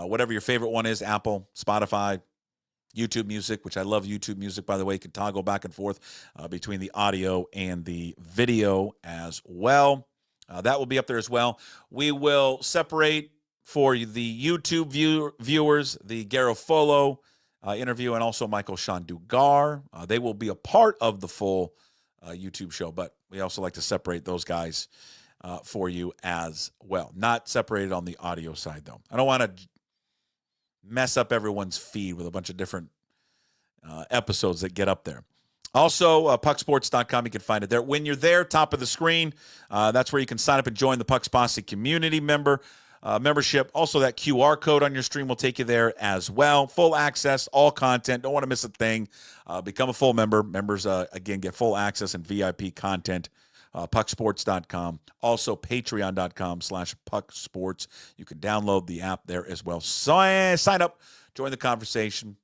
whatever your favorite one is, Apple, Spotify, YouTube Music, which I love YouTube Music, by the way. You can toggle back and forth between the audio and the video as well. That will be up there as well. We will separate for the YouTube viewers the Garafolo interview and also Michael-Shawn Dugar. They will be a part of the full YouTube show, but we also like to separate those guys for you as well. Not separated on the audio side, though. I don't want to mess up everyone's feed with a bunch of different episodes that get up there. Also, pucksports.com, you can find it there. When you're there, top of the screen, that's where you can sign up and join the Pucks Posse community membership. Also, that QR code on your stream will take you there as well. Full access, all content. Don't want to miss a thing. Become a full member. Members, again, get full access and VIP content. Pucksports.com. Also, patreon.com/pucksports. You can download the app there as well. Sign up, join the conversation,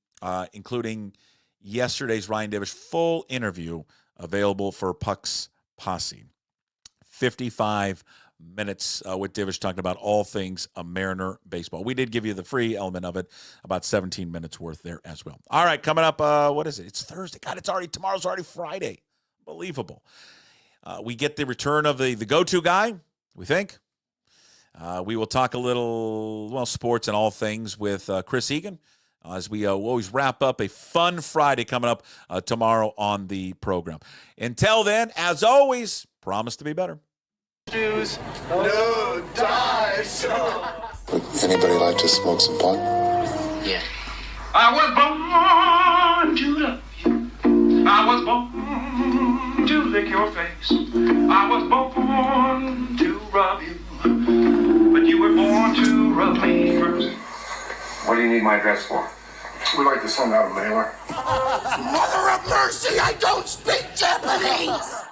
including yesterday's Ryan Divish full interview available for Pucks Posse. 55 minutes with Divish talking about all things Mariner baseball. We did give you the free element of it, about 17 minutes worth there as well. All right, coming up, what is it? It's Thursday. God, tomorrow's already Friday. Unbelievable. We get the return of the go-to guy, we think. We will talk a little, sports and all things with Chris Egan as we always wrap up a fun Friday coming up tomorrow on the program. Until then, as always, promise to be better. No dice. Would anybody like to smoke some pot? Yeah. I was born to love you. I was born to lick your face. I was born to rub you. But you were born to rub me first. What do you need my address for? We'd like to send out a mailer. Mother of mercy, I don't speak Japanese!